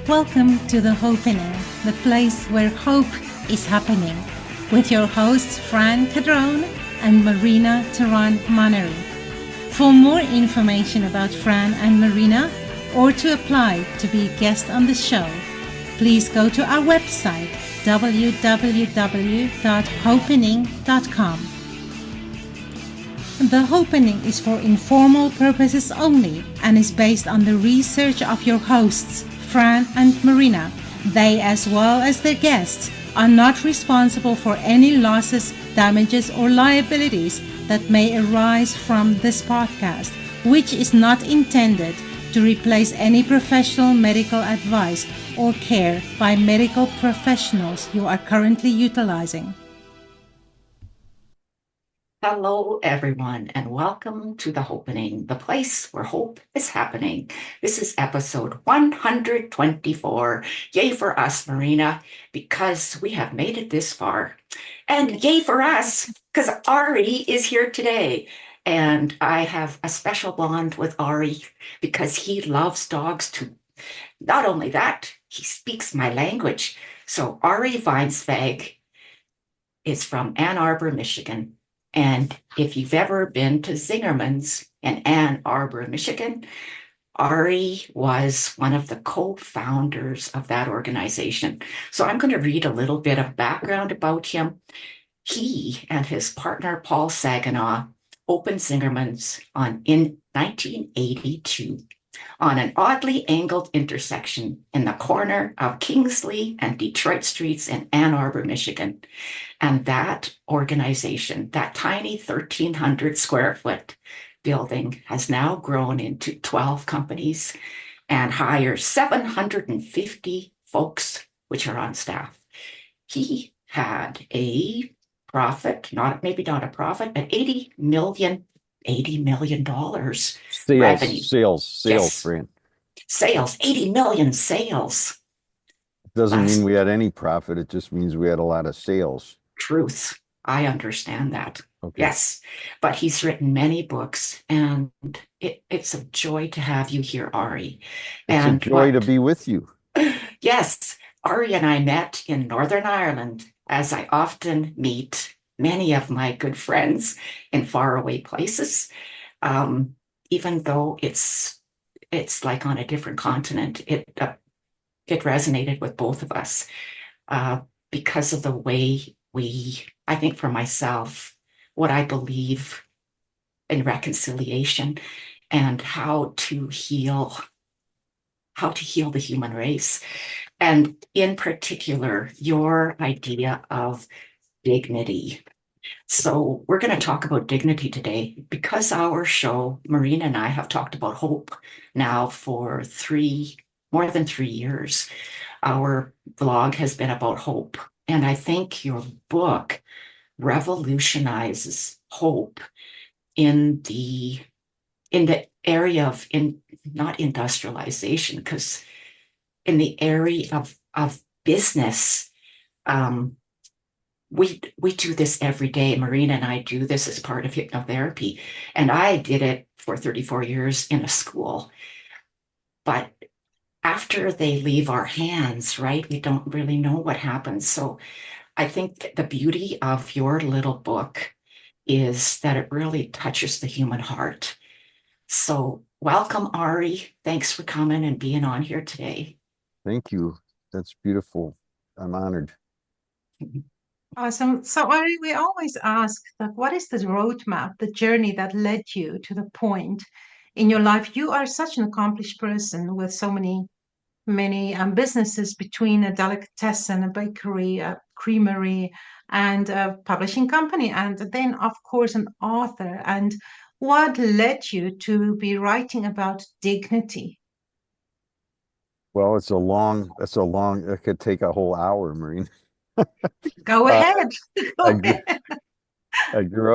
Welcome to the Hopenning, the place where hope is happening, with your hosts Fran Cadrone and Marina Theron-Monnery. For more information about Fran and Marina, or to apply to be a guest on the show, please go to our website www.hopenning.com. The Hopenning is for informal purposes only and is based on the research of your hosts, Fran and Marina. They, as well as their guests, are not responsible for any losses, damages, or liabilities that may arise from this podcast, which is not intended to replace any professional medical advice or care by medical professionals you are currently utilizing. Hello, everyone, and welcome to the Hopenning, the place where hope is happening. This is episode 124. Yay for us, Marina, because we have made it this far. And yay for us, because Ari is here today. And I have a special bond with Ari because he loves dogs too. Not only that, he speaks my language. So Ari Weinzweig is from Ann Arbor, Michigan. And if you've ever been to Zingerman's in Ann Arbor, Michigan, Ari was one of the co-founders of that organization. So I'm going to read a little bit of background about him. He and his partner, Paul Saginaw, opened Zingerman's in 1982 on an oddly angled intersection in the corner of Kingsley and Detroit Streets in Ann Arbor, Michigan. And that organization, that tiny 1,300 square foot building, has now grown into 12 companies and hires 750 folks, which are on staff. He had a profit, maybe not a profit, but $80 million revenue. Sales, Yes. Fran. Sales, 80 million sales. Doesn't mean we had any profit. It just means we had a lot of sales. Truth. I understand that. Okay. Yes. But he's written many books, and it's a joy to have you here, Ari. It's a joy to be with you. Yes. Ari and I met in Northern Ireland, as I often meet many of my good friends in faraway places. Even though it's like on a different continent, it resonated with both of us because of the way I think for myself, what I believe in reconciliation and how to heal the human race. And in particular, your idea of dignity. So we're going to talk about dignity today because our show, Marina and I, have talked about hope now for more than 3 years. Our vlog has been about hope. And I think your book revolutionizes hope in the area of not industrialization, because in the area of business, we do this every day. Marina and I do this as part of hypnotherapy. And I did it for 34 years in a school. But after they leave our hands, right, we don't really know what happens. So I think the beauty of your little book is that it really touches the human heart. So welcome, Ari. Thanks for coming and being on here today. Thank you. That's beautiful. I'm honored. Awesome. So, Ari, we always ask, what is the roadmap, the journey that led you to the point in your life? You are such an accomplished person with so many businesses, between a Delicatessen, a bakery, a Creamery, and a publishing company, and then, of course, an author. And what led you to be writing about dignity? Well, it could take a whole hour, Marine. Go ahead. I grew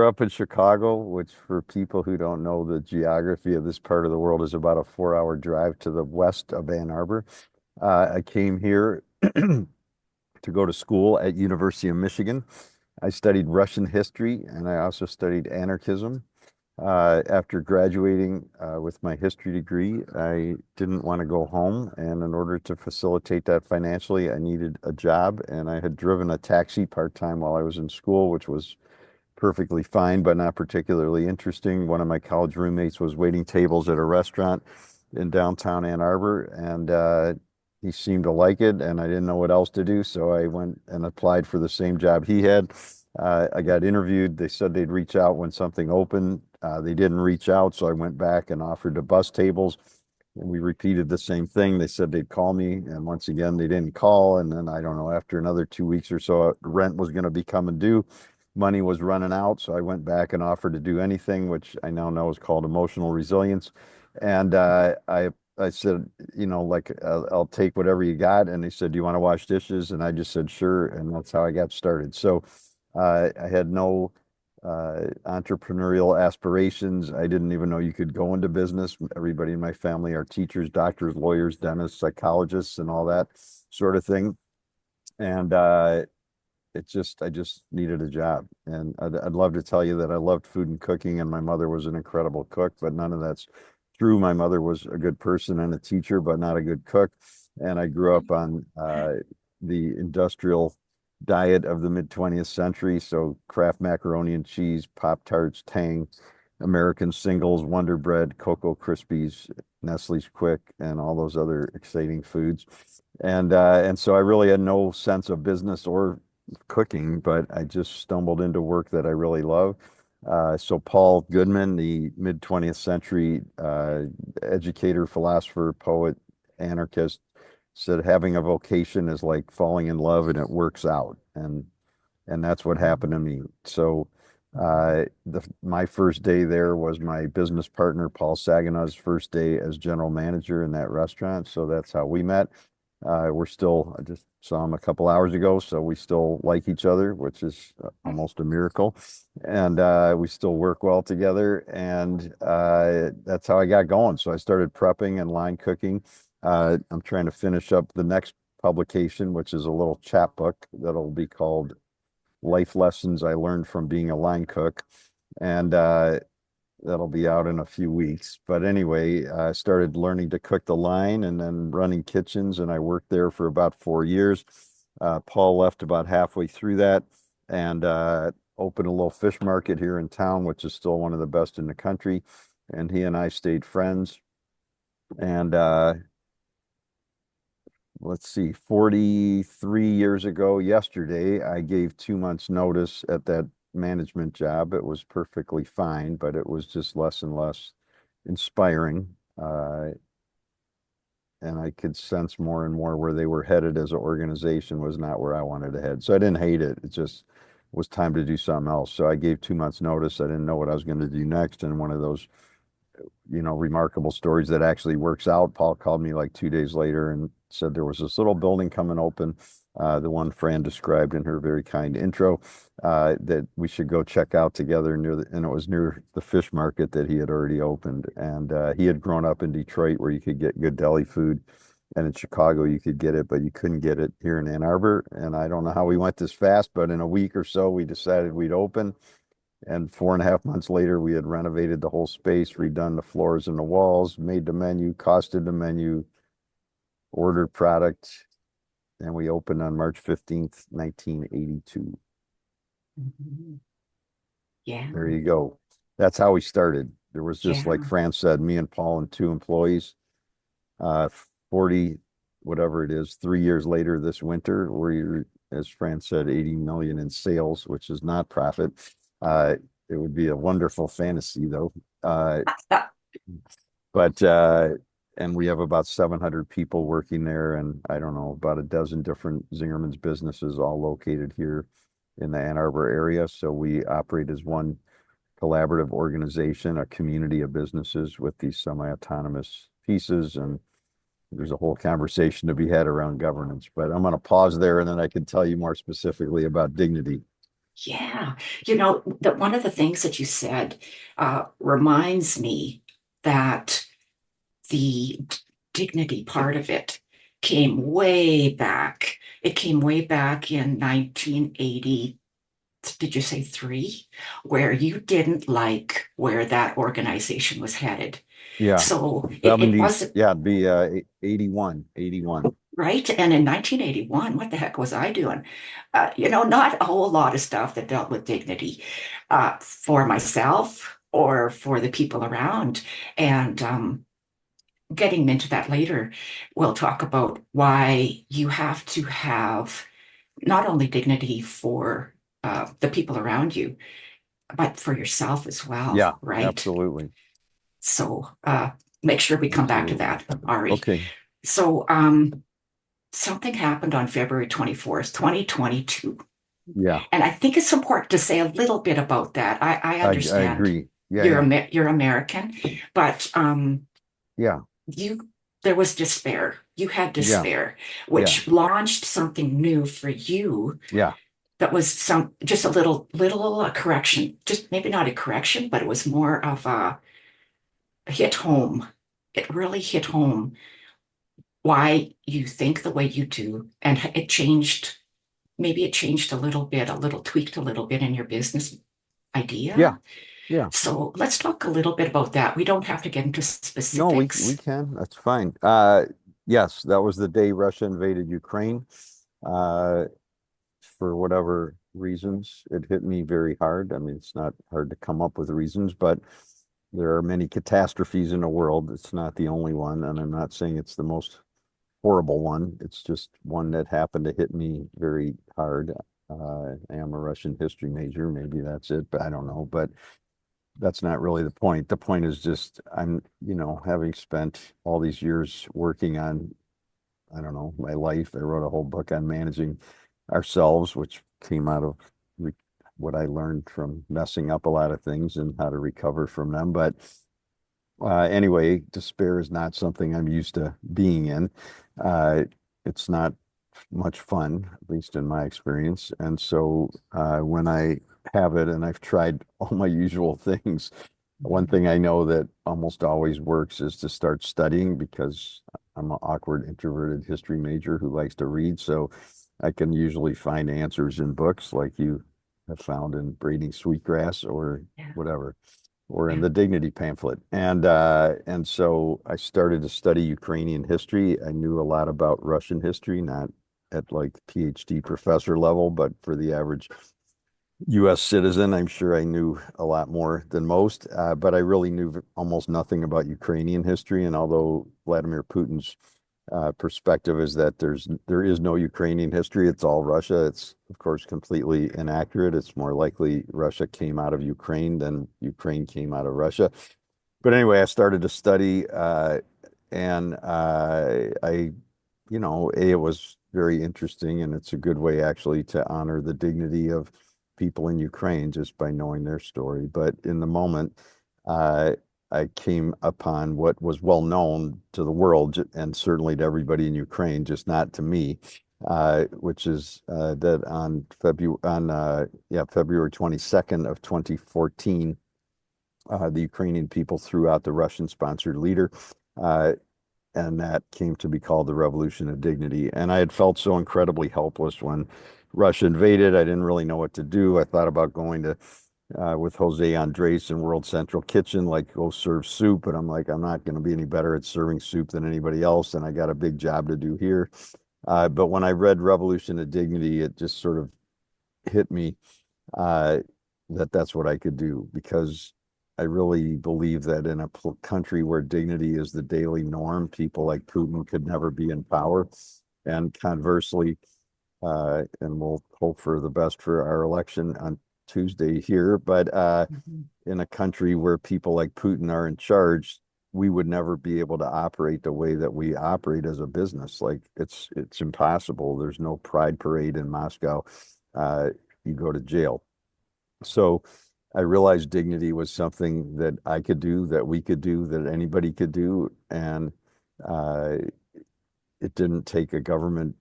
up in Chicago, which for people who don't know the geography of this part of the world is about a 4-hour drive to the west of Ann Arbor. I came here to go to school at University of Michigan. I studied Russian history, and I also studied anarchism. After graduating with my history degree, I didn't want to go home. And in order to facilitate that financially, I needed a job. And I had driven a taxi part-time while I was in school, which was perfectly fine, but not particularly interesting. One of my college roommates was waiting tables at a restaurant in downtown Ann Arbor, and he seemed to like it, and I didn't know what else to do, so I went and applied for the same job he had. I got interviewed. They said they'd reach out when something opened. They didn't reach out, so I went back and offered to bus tables. And we repeated the same thing. They said they'd call me, and once again, they didn't call. And then I don't know, after another 2 weeks or so, rent was going to be coming due. Money was running out, so I went back and offered to do anything, which I now know is called emotional resilience. And I said, like, I'll take whatever you got. And they said, do you want to wash dishes? And I just said, sure. And that's how I got started. So I had no entrepreneurial aspirations. I didn't even know you could go into business. Everybody in my family are teachers, doctors, lawyers, dentists, psychologists, and all that sort of thing. And I just needed a job. And I'd love to tell you that I loved food and cooking, and my mother was an incredible cook, but none of that's true. My mother was a good person and a teacher, but not a good cook. And I grew up on the industrial diet of the mid 20th century. So Kraft macaroni and cheese, Pop-Tarts, Tang, American Singles, Wonder Bread, Cocoa Krispies, Nestle's Quick, and all those other exciting foods. And so I really had no sense of business or cooking, but I just stumbled into work that I really love. So Paul Goodman, the mid 20th century educator, philosopher, poet, anarchist, said having a vocation is like falling in love and it works out. And that's what happened to me. So my first day there was my business partner, Paul Saganaw's first day as general manager in that restaurant. So that's how we met. I just saw him a couple hours ago, so we still like each other, which is almost a miracle. And we still work well together. And that's how I got going. So I started prepping and line cooking. I'm trying to finish up the next publication, which is a little chapbook that'll be called Life Lessons I Learned from Being a Line Cook. And that'll be out in a few weeks. But anyway, I started learning to cook the line and then running kitchens, and I worked there for about 4 years. Paul left about halfway through that and opened a little fish market here in town, which is still one of the best in the country. And he and I stayed friends. And let's see, 43 years ago, yesterday, I gave 2 months' notice at that management job. It was perfectly fine, but it was just less and less inspiring. And I could sense more and more where they were headed as an organization was not where I wanted to head. So I didn't hate it. It just was time to do something else. So I gave 2 months' notice. I didn't know what I was going to do next. And one of those remarkable stories that actually works out. Paul called me like 2 days later and said there was this little building coming open, the one Fran described in her very kind intro, that we should go check out together and it was near the fish market that he had already opened. And he had grown up in Detroit where you could get good deli food. And in Chicago, you could get it, but you couldn't get it here in Ann Arbor. And I don't know how we went this fast, but in a week or so, we decided we'd open. And 4.5 months later, we had renovated the whole space, redone the floors and the walls, made the menu, costed the menu, ordered product, and we opened on March 15th, 1982. Mhm. Yeah. There you go. That's how we started. There was just, like Yeah. Fran said, me and Paul and 2 employees. 40, whatever it is, 3 years later this winter, we're, as Fran said, 80 million in sales, which is not profit. It would be a wonderful fantasy, though. But and we have about 700 people working there, and I don't know, about a dozen different Zingerman's businesses, all located here in the Ann Arbor area. So we operate as one collaborative organization, a community of businesses with these semi-autonomous pieces, and there's a whole conversation to be had around governance. But I'm going to pause there, and then I can tell you more specifically about dignity. Yeah. That one of the things that you said reminds me that the dignity part of it came way back. It came way back in 1983 did you say three, where you didn't like where that organization was headed. Yeah. So it 70s. wasn't Yeah, it'd be 81. right. And in 1981, what the heck was I doing? Not a whole lot of stuff that dealt with dignity for myself or for the people around. And getting into that later, we'll talk about why you have to have not only dignity for the people around you, but for yourself as well, Yeah, right? absolutely. So make sure we come back to Absolutely. that, Ari. Okay. So something happened on February 24th, 2022. Yeah, And I think it's important to say a little bit about that. I I understand agree. Yeah. you're American, but Yeah. you there was despair. You had Yeah. despair, Yeah. which launched something new for you Yeah. that was some just a little correction. Just maybe not a correction, but it was more of a hit home. It really hit home why you think the way you do, and it changed. Maybe it changed a little bit, a little tweaked a little bit in your business Yeah. idea. Yeah. So let's talk a little bit about that. We don't have to get into No, we specifics. can. That's fine. Yes, that was the day Russia invaded Ukraine. Uh, for whatever reasons, it hit me very hard. I mean, it's not hard to come up with reasons, but there are many catastrophes in the world. It's not the only one, and I'm not saying it's the most horrible one. It's just one that happened to hit me very hard. I am a Russian history major. Maybe that's it, but I don't know. But that's not really the point. The point is just having spent all these years working on, I don't know, my life. I wrote a whole book on managing ourselves, which came out of what I learned from messing up a lot of things and how to recover from them. But anyway, despair is not something I'm used to being in. Uh, it's not much fun, at least in my experience. And so when I have it and I've tried all my usual things, one thing I know that almost always works is to start studying because I'm an awkward introverted history major who likes to read. So I can usually find answers in books like you have found in Braiding Sweetgrass or Yeah, whatever, or in yeah. the Dignity pamphlet. And so I started to study Ukrainian history. I knew a lot about Russian history, not at like PhD professor level, but for the average US citizen, I'm sure I knew a lot more than most. But I really knew almost nothing about Ukrainian history. And although Vladimir Putin's perspective is that there is no Ukrainian history, it's all Russia. It's of course completely inaccurate. It's more likely Russia came out of Ukraine than Ukraine came out of Russia. But anyway, I started to study, and it was very interesting, and it's a good way actually to honor the dignity of people in Ukraine just by knowing their story. But in the moment, uh, I came upon what was well known to the world and certainly to everybody in Ukraine, just not to me, which is that on February 22nd of 2014, the Ukrainian people threw out the Russian-sponsored leader. Uh, and that came to be called the Revolution of Dignity. And I had felt so incredibly helpless when Russia invaded. I didn't really know what to do. I thought about going to with Jose Andres in World Central Kitchen, like go serve soup, but I'm like, I'm not going to be any better at serving soup than anybody else, and I got a big job to do here. But when I read Revolution of Dignity, it just sort of hit me uh, that that's what I could do because I really believe that in a country where dignity is the daily norm, people like Putin could never be in power. And conversely, and we'll hope for the best for our election on Tuesday here, but Mhm. in a country where people like Putin are in charge, we would never be able to operate the way that we operate as a business. Like it's impossible. There's no pride parade in Moscow. You go to jail. So I realized dignity was something that I could do, that we could do, that anybody could do. And uh, it didn't take a government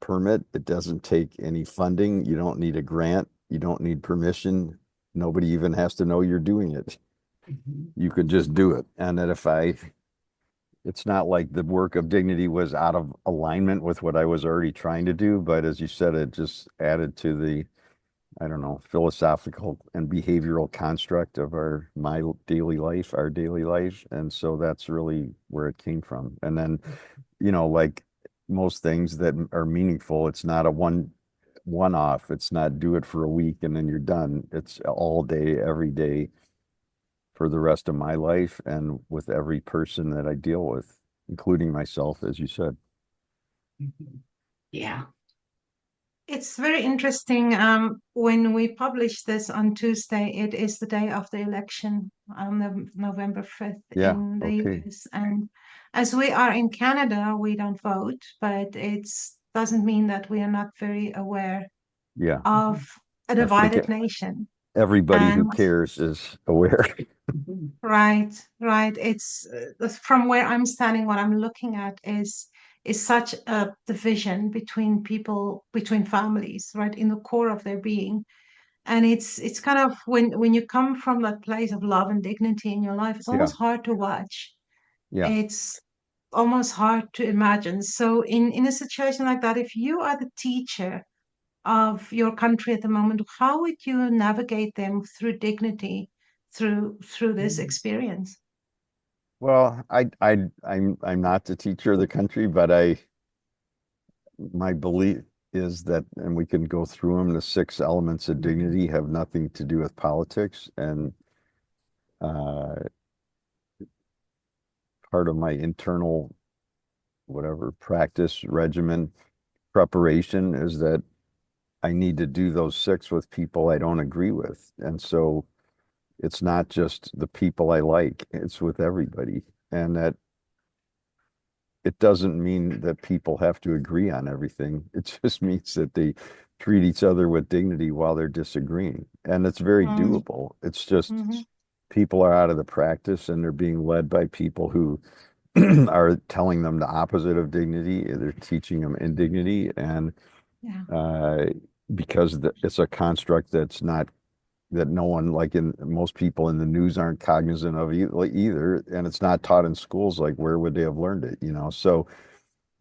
permit. It doesn't take any funding. You don't need a grant. You don't need permission. Nobody even has to know you're doing it. Mhm. You could just do it. And that it's not like the work of dignity was out of alignment with what I was already trying to do. But as you said, it just added to I don't know, philosophical and behavioral construct of my daily life, our daily life. And so that's really where it came from. And then, like most things that are meaningful, it's not a one off. It's not do it for a week and then you're done. It's all day, every day for the rest of my life and with every person that I deal with, including myself, as you said. Yeah. It's very interesting. When we publish this on Tuesday, it is the day of the election on November 5th Yeah. in the Okay. US. And as we are in Canada, we don't vote, but it doesn't mean that we are not very aware Yeah. of a I think divided nation. everybody And who cares is aware. right, right. It's from where I'm standing, what I'm looking at is such a division between people, between families, right, in the core of their being. And it's kind of when you come from that place of love and dignity in your life, it's Yeah. almost hard to watch. Yeah. It's almost hard to imagine. So in a situation like that, if you are the teacher of your country at the moment, how would you navigate them through dignity, through this experience? Well, I'm not the teacher of the country, but my belief is that, and we can go through them, the six elements of dignity have nothing to do with politics. And uh, part of my internal, whatever, practice, regimen, preparation is that I need to do those six with people I don't agree with. And so it's not just the people I like, it's with everybody. And that it doesn't mean that people have to agree on everything. It just means that they treat each other with dignity while they're disagreeing. And it's very Mm, doable. It's just mhm. people are out of the practice and they're being led by people who are telling them the opposite of dignity. They're teaching them indignity. And Yeah. uh, because it's a construct that no one, like in most people in the news, aren't cognizant of either, and it's not taught in schools. Like, where would they have learned it? So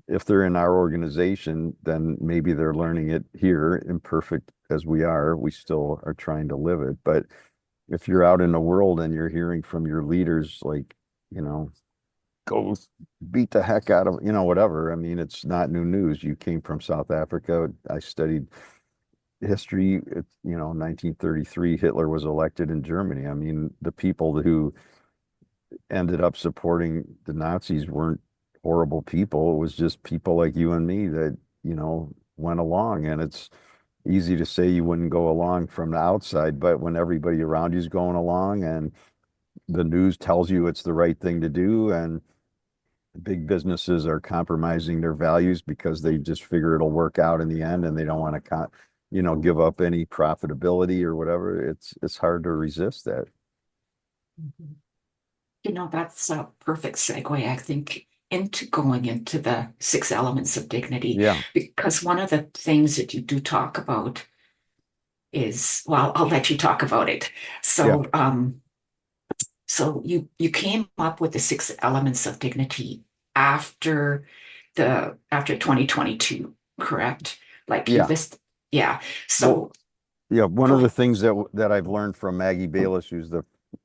if they're in our organization, then maybe they're learning it here. Imperfect as we are, we still are trying to live it. But if you're out in the world and you're hearing from your leaders, like, you know go beat the heck out of, whatever. I mean, it's not new news. You came from South Africa. I studied history. 1933, Hitler was elected in Germany. I mean, the people who ended up supporting the Nazis weren't horrible people. It was just people like you and me that, went along. And it's easy to say you wouldn't go along from the outside, but when everybody around you is going along and the news tells you it's the right thing to do, and big businesses are compromising their values because they just figure it'll work out in the end and they don't want to give up any profitability or whatever. It's hard to resist that. That's a perfect segue, I think, into going into the six elements of dignity, Yeah. because one of the things that you do talk about is, well, I'll let you talk about it. Yeah. So you came up with the six elements of dignity after 2022, correct? Like you Yeah. list, yeah. Well, So yeah, one go of the ahead. things that I've learned from Maggie Bayless, who's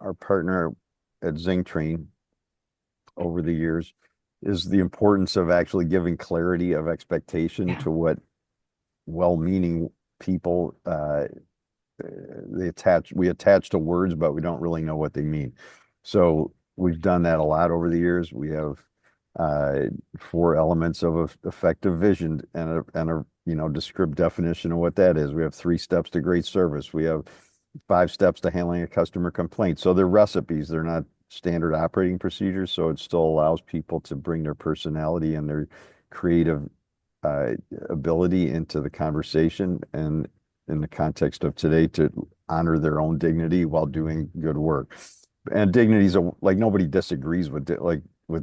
our partner at ZingTrain over the years, is the importance of actually giving clarity of expectation Yeah. to what well-meaning people we attach to words, but we don't really know what they mean. So we've done that a lot over the years. We have uh, four elements of effective vision and a descriptive definition of what that is. We have 3 steps to great service. We have 5 steps to handling a customer complaint. So they're recipes. They're not standard operating procedures. So it still allows people to bring their personality and their creative uh, ability into the conversation, and in the context of today, to honor their own dignity while doing good work. And dignity is like, nobody disagrees with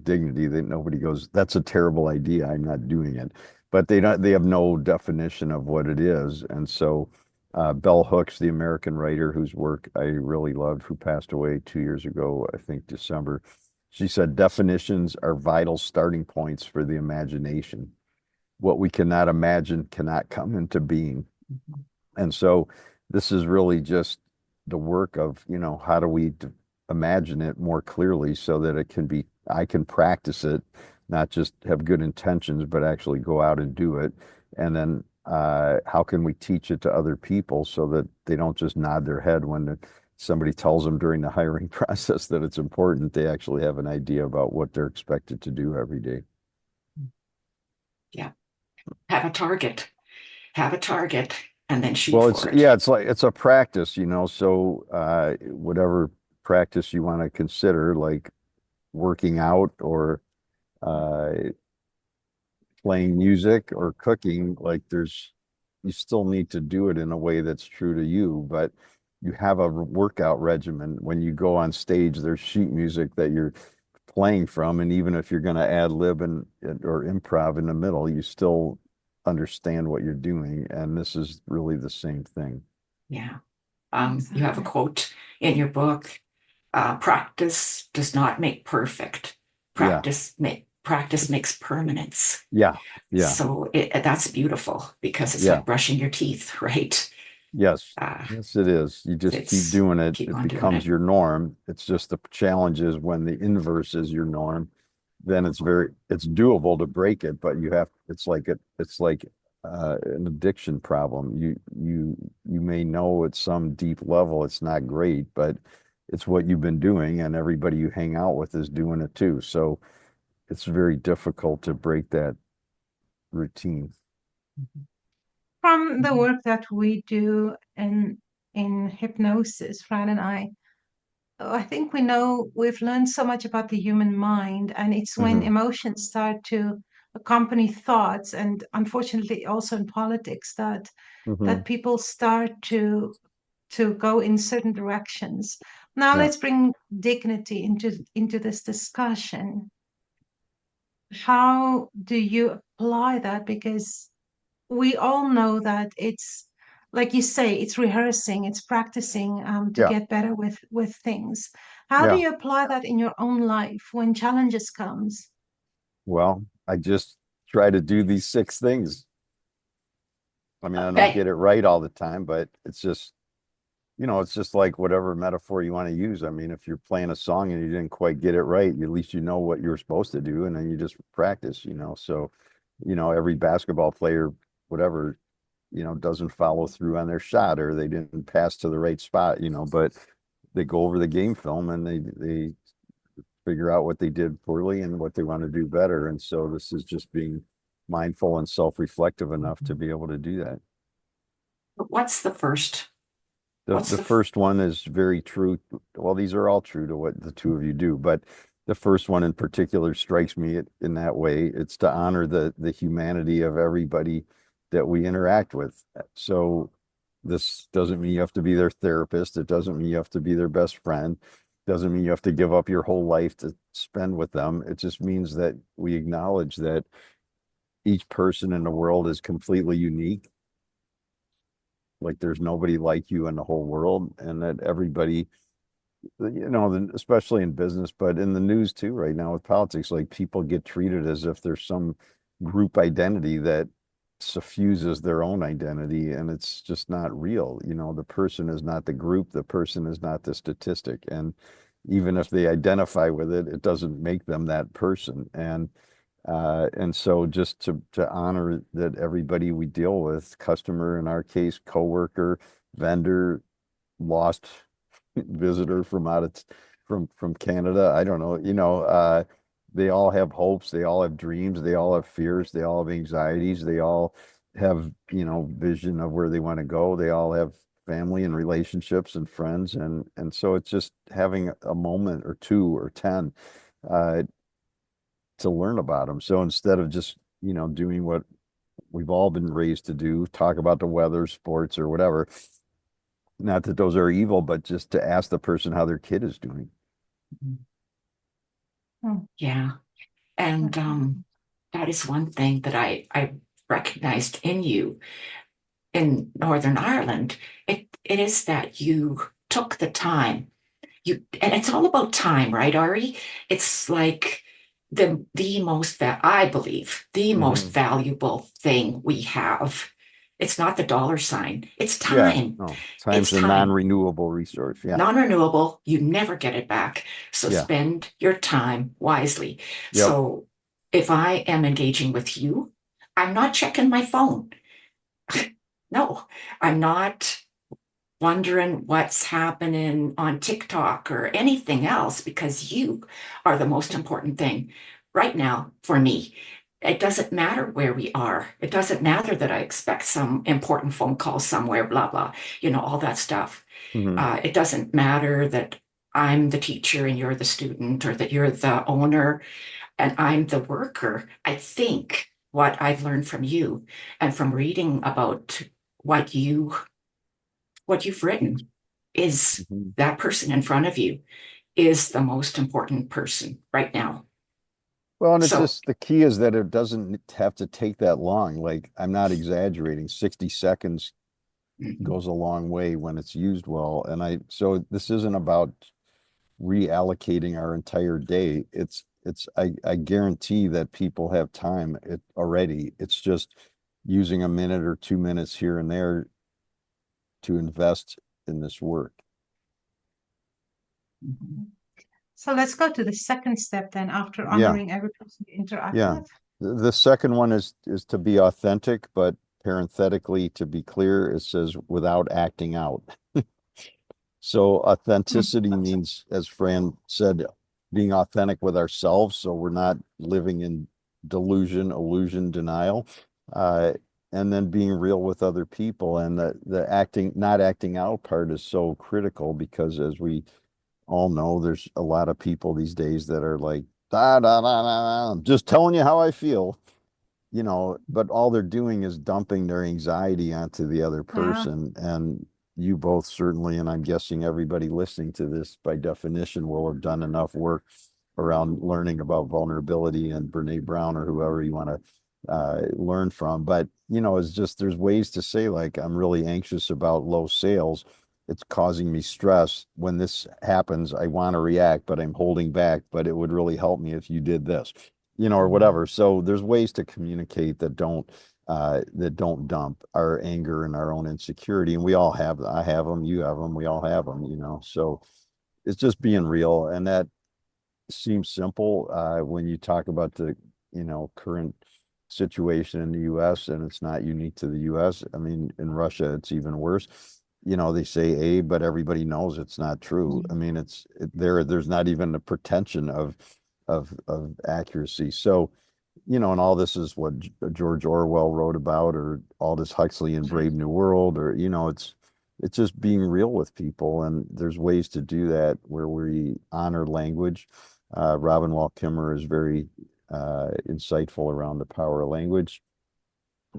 dignity. That nobody goes, that's a terrible idea, I'm not doing it. But they have no definition of what it is. And so Bell Hooks, the American writer whose work I really loved, who passed away 2 years ago, I think December, she said definitions are vital starting points for the imagination. What we cannot imagine cannot come into being. And so this is really just the work of, how do we imagine it more clearly so that I can practice it, not just have good intentions, but actually go out and do it. And then how can we teach it to other people so that they don't just nod their head when somebody tells them during the hiring process that it's important. They actually have an idea about what they're expected to do every day. Yeah. Have a target. Have a target and then shoot Well, for it. it's a practice, so whatever practice you want to consider, like working out or uh, playing music or cooking, like you still need to do it in a way that's true to you, but you have a workout regimen. When you go on stage, there's sheet music that you're playing from, and even if you're going to ad lib or improv in the middle, you still understand what you're doing, and this is really the same thing. Yeah. You have a quote in your book, practice does not make perfect. Yeah, Practice makes permanence. yeah, yeah, So that's beautiful because it's yeah. like brushing your teeth, right? Yes, Uh, yes, it is. You just keep it's doing it. keep It on doing becomes it. your norm. It's just the challenge is when the inverse is your norm, then it's doable to break it, but it's like an addiction problem. You may know at some deep level it's not great, but it's what you've been doing, and everybody you hang out with is doing it too. So it's very difficult to break that routine. From the work that we do in hypnosis, Fran and I think we've learned so much about the human mind, and it's when Hmm. emotions start to accompany thoughts, and unfortunately also in politics Hmm. that people start to go in certain directions. Now Yeah. let's bring dignity into this discussion. How do you apply that? Because we all know that it's like you say, it's rehearsing, it's practicing to Yeah. get better with things. How do Yeah. you apply that in your own life when challenges comes? Well, I just try to do these six things. I mean, I don't Okay. get it right all the time, but it's just like whatever metaphor you want to use. I mean, if you're playing a song and you didn't quite get it right, at least you know what you're supposed to do, and then you just practice. So, every basketball player, whatever, doesn't follow through on their shot or they didn't pass to the right spot, but they go over the game film and they figure out what they did poorly and what they want to do better. And so this is just being mindful and self-reflective enough to be able to do that. What's the first? What's The the first one is very true. Well, these are all true to what the two of you do, but the first one in particular strikes me in that way. It's to honor the humanity of everybody that we interact with. So this doesn't mean you have to be their therapist. It doesn't mean you have to be their best friend. It doesn't mean you have to give up your whole life to spend with them. It just means that we acknowledge that each person in the world is completely unique. Like there's nobody like you in the whole world, and that everybody, especially in business, but in the news too, right now with politics, like people get treated as if there's some group identity that suffuses their own identity, and it's just not real. The person is not the group, the person is not the statistic. And even if they identify with it, it doesn't make them that person. And so just to honor that everybody we deal with, customer in our case, coworker, vendor, lost visitor from from Canada, I don't know, they all have hopes, they all have dreams, they all have fears, they all have anxieties, they all have, vision of where they want to go. They all have family and relationships and friends, and so it's just having a moment or two or 10 uh to learn about them. So instead of just, doing what we've all been raised to do, talk about the weather, sports, or whatever, not that those are evil, but just to ask the person how their kid is doing. Hmm. Yeah. And Okay. that is one thing that I recognized in you in Northern Ireland. It is that you took the time. And it's all about time, right, Ari? It's like the most that I believe the most Hmm. valuable thing we have It's not the dollar sign. It's Yeah, time. no, It's time's a time. non-renewable resource. Yeah, Non-renewable, you never get it back. So yeah, spend your time wisely. yep. So if I am engaging with you, I'm not checking my phone. No, I'm not wondering what's happening on TikTok or anything else because you are the most important thing right now for me. It doesn't matter where we are. It doesn't matter that I expect some important phone call somewhere, blah, blah, all that stuff. Hmm. It doesn't matter that I'm the teacher and you're the student or that you're the owner and I'm the worker. I think what I've learned from you and from reading about what you what you've written is Hmm. that person in front of you is the most important person right now. Well, and it's So, just the key is that it doesn't have to take that long. Like, I'm not exaggerating. 60 seconds mhm, goes a long way when it's used well. And so this isn't about reallocating our entire day. I guarantee that people have time already. It's just using a minute or 2 minutes here and there to invest in this work. mhm, So let's go to the second step then after Yeah, honoring every person you interact yeah. with. The second one is to be authentic, but parenthetically, to be clear, it says without acting out. So Hmm. authenticity means, as Fran said, being authentic with ourselves. So we're not living in delusion, illusion, denial. Uh, and then being real with other people. And the not acting out part is so critical because as we all know, there's a lot of people these days that are like, da, da, da, da, da, just telling you how I feel, but all they're doing is dumping their anxiety onto the other Yeah. person. And you both certainly, and I'm guessing everybody listening to this by definition will have done enough work around learning about vulnerability and Brene Brown or whoever you want to learn from. But, it's just there's ways to say, like, I'm really anxious about low sales. It's causing me stress. When this happens, I want to react, but I'm holding back. But it would really help me if you did this, or mhm, whatever. So there's ways to communicate that don't dump our anger and our own insecurity. And we all have, I have them, you have them, we all have them, So it's just being real. And that seems simple when you talk about the, current situation in the US, and it's not unique to the US. I mean, in Russia, it's even worse. They say A, but everybody knows it's not true. I mhm, mean, there's not even a pretension of accuracy. So, and all this is what George Orwell wrote about, or Aldous Huxley in Brave New World, or it's just being real with people, and there's ways to do that where we honor language. Robin Wall Kimmerer is very insightful around the power of language,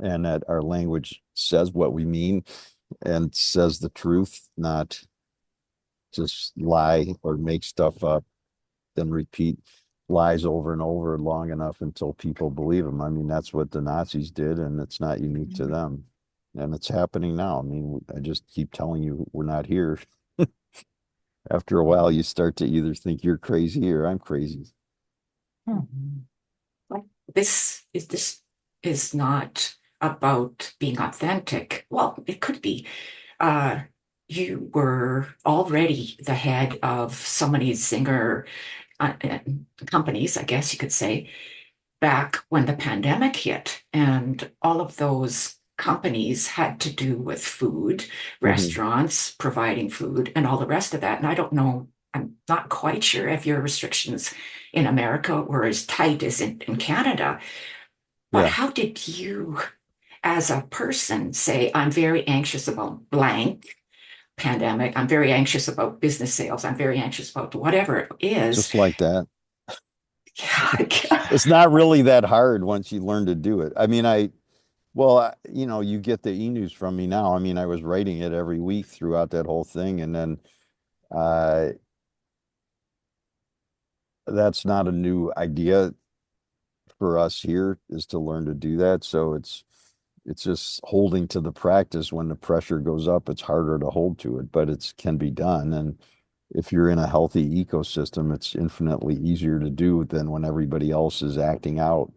and that our language says what we mean and says the truth, not just lie or make stuff up, then repeat lies over and over long enough until people believe them. I mean, that's what the Nazis did, and it's not unique to mhm, them. And it's happening now. I mean, I just keep telling you we're not here. After a while, mhm, you start to either think you're crazy or I'm crazy. Hmm. mhm. Like this is not about being authentic. Well, it could be. Uh, you were already the head of so many Zinger companies, I guess you could say, back when the pandemic hit, and all of those companies had to do with food, Mhm. restaurants providing food, and all the rest of that. And I don't know, I'm not quite sure if your restrictions in America were as tight as in Canada, but Yeah. how did you, as a person, say, I'm very anxious about blank pandemic, I'm very anxious about business sales, I'm very anxious about whatever it is? Just like that. Yeah, It's not really that hard once you learn to do it. I mean, you get the e-news from me now. I mean, I was writing it every week throughout that whole thing. And then uh, that's not a new idea for us here is to learn to do that. So it's just holding to the practice. When the pressure goes up, it's harder to hold to it, but it can be done. And if you're in a healthy ecosystem, it's infinitely easier to do than when everybody else is acting out.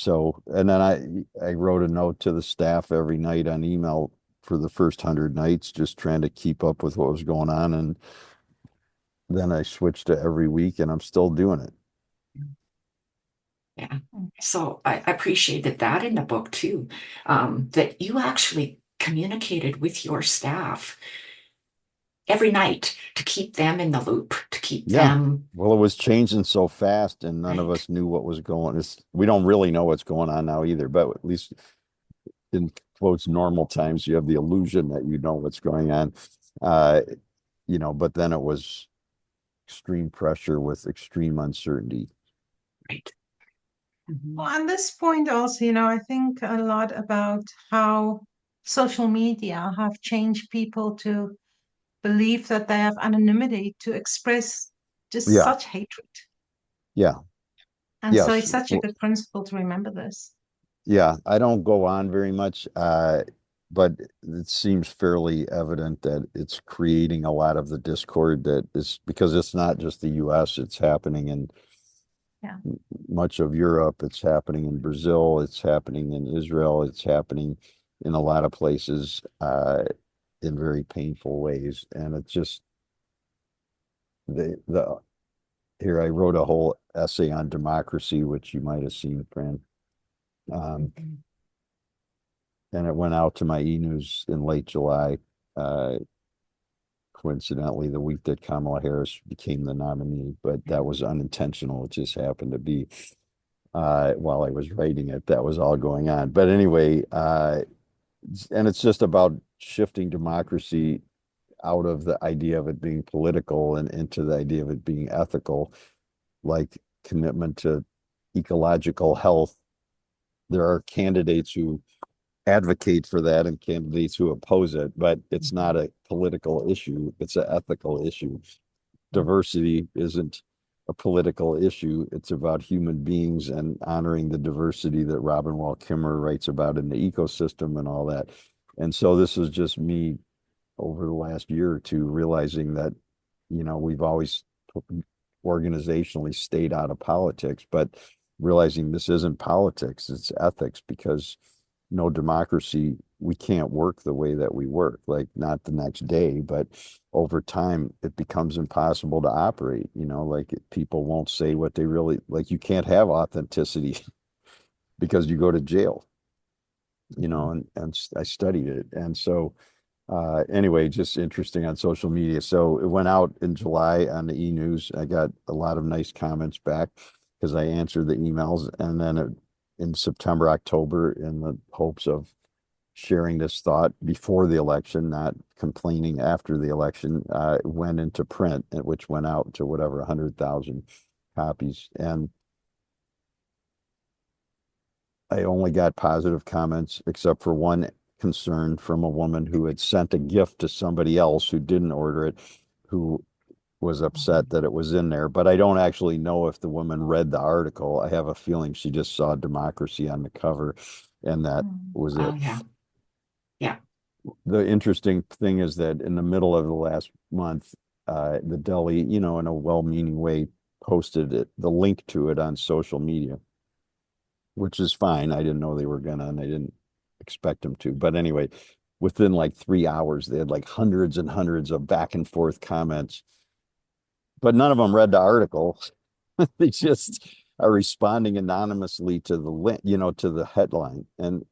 So, and then I wrote a note to the staff every night on email for the first 100 nights, just trying to keep up with what was going on. And then I switched to every week, and I'm still doing it. Yeah. So I appreciated that in the book too, that you actually communicated with your staff every night to keep them in the loop, to keep Yeah. them Well, it was changing so fast, and none of right. us knew what was going. We don't really know what's going on now either, but at least in quotes normal times, you have the illusion that you know what's going on. Uh, but then it was extreme pressure with extreme uncertainty. Right. Mhm. Well, on this point also, I think a lot about how social media have changed people to believe that they have anonymity to express just Yeah. such hatred. Yeah. And so Yes. it's such a Well, good principle to remember this. yeah. I don't go on very much, but it seems fairly evident that it's creating a lot of the discord that is because it's not just the US, it's happening in Yeah. much of Europe, it's happening in Brazil, it's happening in Israel, it's happening in a lot of places in very painful ways. And it's just the here I wrote a whole essay on democracy, which you might have seen, Fran. Um, Mhm. and it went out to my e-news in late July. Coincidentally, the week that Kamala Harris became the nominee, but that was unintentional. It just happened to be while I was writing it, that was all going on. But anyway, and it's just about shifting democracy out of the idea of it being political and into the idea of it being ethical, like commitment to ecological health. There are candidates who advocate for that and candidates who oppose it, but it's not a political issue. It's an ethical issue. Diversity isn't a political issue. It's about human beings and honoring the diversity that Robin Wall Kimmerer writes about in the ecosystem and all that. And so this is just me over the last year or two realizing that, we've always organizationally stayed out of politics, but realizing this isn't politics, it's ethics, because no democracy, we can't work the way that we work, like not the next day, but over time it becomes impossible to operate, like people won't say what they really like. You can't have authenticity because you go to jail, and I studied it. And so anyway, just interesting on social media. So it went out in July on the e-news. I got a lot of nice comments back because I answered the emails. And then in September, October, in the hopes of sharing this thought before the election, not complaining after the election, it went into print, which went out to whatever, 100,000 copies. And I only got positive comments except for one concern from a woman who had sent a gift to somebody else who didn't order it, who was upset that it was in there. But I don't actually know if the woman read the article. I have a feeling she just saw democracy on the cover, and that was Oh it. yeah. Yeah. The interesting thing is that in the middle of the last month, the deli, in a well-meaning way, posted the link to it on social media, which is fine. I didn't know they were gonna, and I didn't expect them to. But anyway, within like 3 hours, they had like hundreds and hundreds of back and forth comments, but none of them read the article. They just are responding anonymously to the link, to the headline, and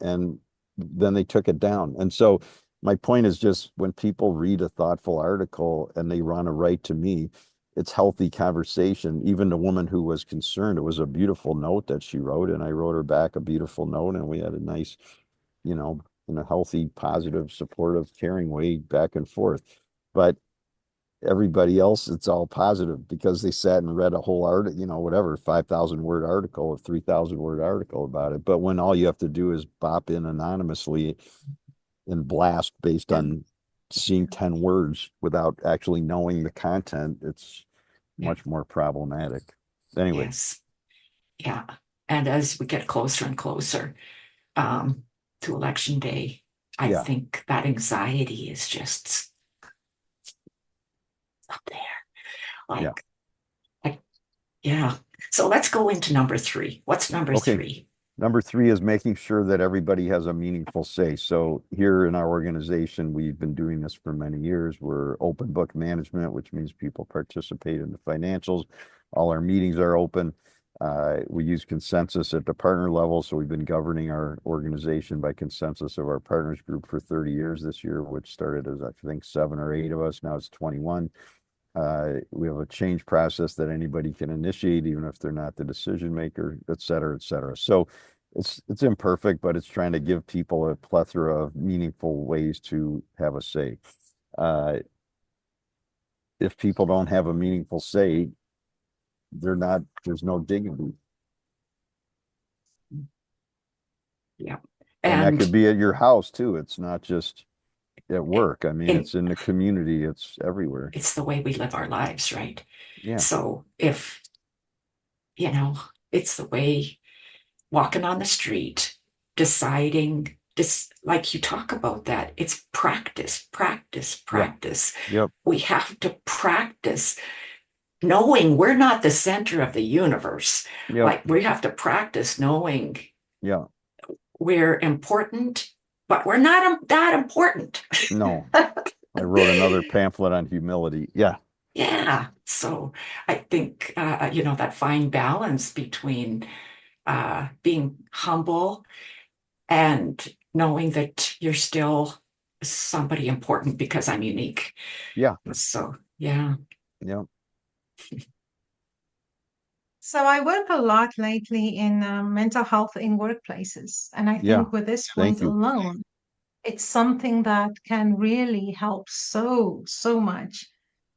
then they took it down. And so my point is just when people read a thoughtful article and they want to write to me, it's healthy conversation. Even the woman who was concerned, it was a beautiful note that she wrote, and I wrote her back a beautiful note, and we had a nice, in a healthy, positive, supportive, caring way back and forth. But everybody else, it's all positive because they sat and read a whole article, whatever, 5,000 word article or 3,000 word article about it. But when all you have to do is bop in anonymously and blast based Yeah. on seeing 10 words without actually knowing the content, it's Yeah. much more problematic. Anyway, Yes. Yeah. And as we get closer and closer to election day, I yeah. think that anxiety is just up there. Yeah. Like, like, yeah. So let's go into number three. What's number Okay. three? Number three is making sure that everybody has a meaningful say. So here in our organization, we've been doing this for many years. We're open book management, which means people participate in the financials. All our meetings are open. We use consensus at the partner level. So we've been governing our organization by consensus of our partners group for 30 years this year, which started as I think 7 or 8 of us. Now it's 21. We have a change process that anybody can initiate, even if they're not the decision maker, et cetera, et cetera. So it's imperfect, but it's trying to give people a plethora of meaningful ways to have a say. If people don't have a meaningful say, there's no dignity. Yeah. And that And could be at your house too. It's not just at work. I mean, in, it's in the community, it's everywhere. it's the way we live our lives, right? Yeah. So if, it's the way walking on the street, deciding this, like you talk about that, it's practice, practice, Yeah. practice. Yep. We have to practice knowing we're not the center of the universe. Yep. Like we have to practice knowing Yeah. we're important, but we're not that important. No. I wrote another pamphlet on humility. Yeah. Yeah. So I think, that fine balance between being humble and knowing that you're still somebody important because I'm unique. Yeah. So, yeah. Yeah. So I work a lot lately in mental health in workplaces, and I Yeah. think with this Thank point you. alone, it's something that can really help so much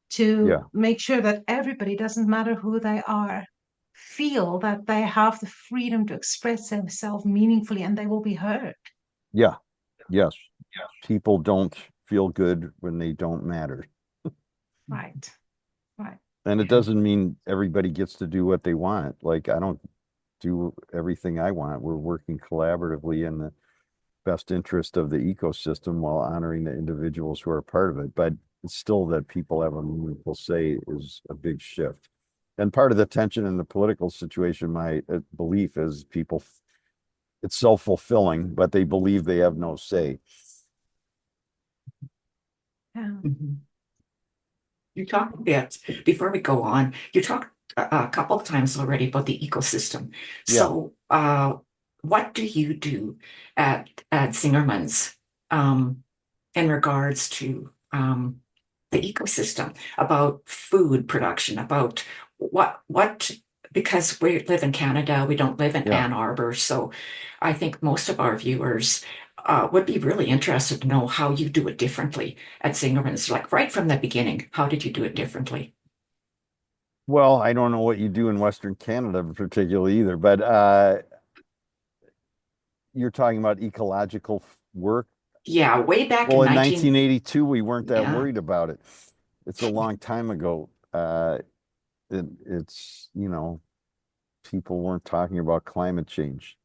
Yeah. to make sure that everybody, doesn't matter who they are, feel that they have the freedom to express themselves meaningfully and they will be heard. Yeah. Yes. People don't feel good when they don't matter. Right, right. And it doesn't mean everybody gets to do what they want. Like I don't do everything I want. We're working collaboratively in the best interest of the ecosystem while honoring the individuals who are part of it. But it's still that people have a meaningful say is a big shift. And part of the tension in the political situation, my belief is people, it's self-fulfilling, but they believe they have no say. Yeah. Mhm. You talked a bit before we go on. You talked a couple of times already about the ecosystem. Yeah. So, what do you do at Zingerman's in regards to the ecosystem, about food production, about what because we live in Canada, we don't live in Yeah. Ann Arbor, so I think most of our viewers would be really interested to know how you do it differently at Zingerman's, like right from the beginning. How did you do it differently? Well, I don't know what you do in Western Canada particularly either, but you're talking about ecological work. Yeah, way back Well, in in 19, 1982, we weren't that yeah. worried about it. It's a long time ago. It's, people weren't talking about climate change.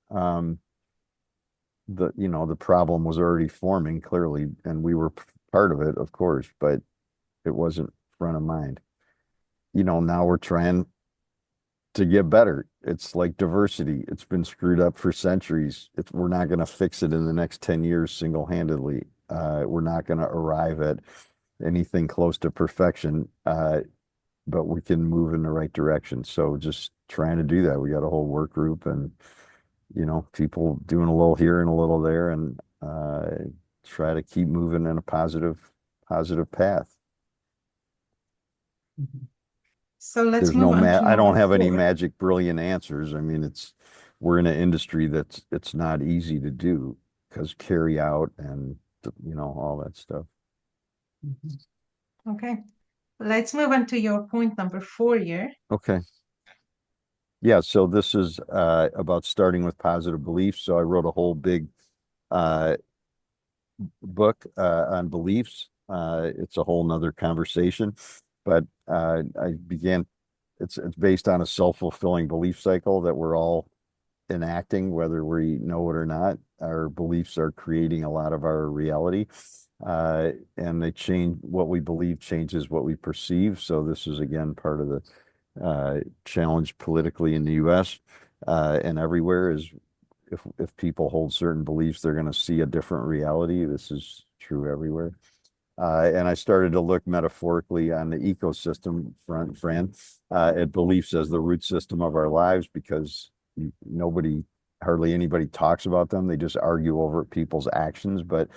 The problem was already forming clearly, and we were part of it, of course, but it wasn't front of mind. Now we're trying to get better. It's like diversity. It's been screwed up for centuries. We're not going to fix it in the next 10 years single-handedly. We're not going to arrive at anything close to perfection, but we can move in the right direction. So just trying to do that. We got a whole work group and, people doing a little here and a little there and try to keep moving in a positive path. So let's There's move no on to I number don't have any 4. magic brilliant answers. I mean, we're in an industry it's not easy to do because carry out and all that stuff. Okay. Let's move on to your point number 4 here. Okay. Yeah, so this is about starting with positive beliefs. So I wrote a whole big book on beliefs. It's a whole nother conversation, but it's based on a self-fulfilling belief cycle that we're all enacting, whether we know it or not. Our beliefs are creating a lot of our reality, and they change what we believe changes what we perceive. So this is again part of the challenge politically in the U.S. And everywhere is if people hold certain beliefs, they're going to see a different reality. This is true everywhere. And I started to look metaphorically on the ecosystem front, Fran, at beliefs as the root system of our lives, because hardly anybody talks about them. They just argue over people's actions. But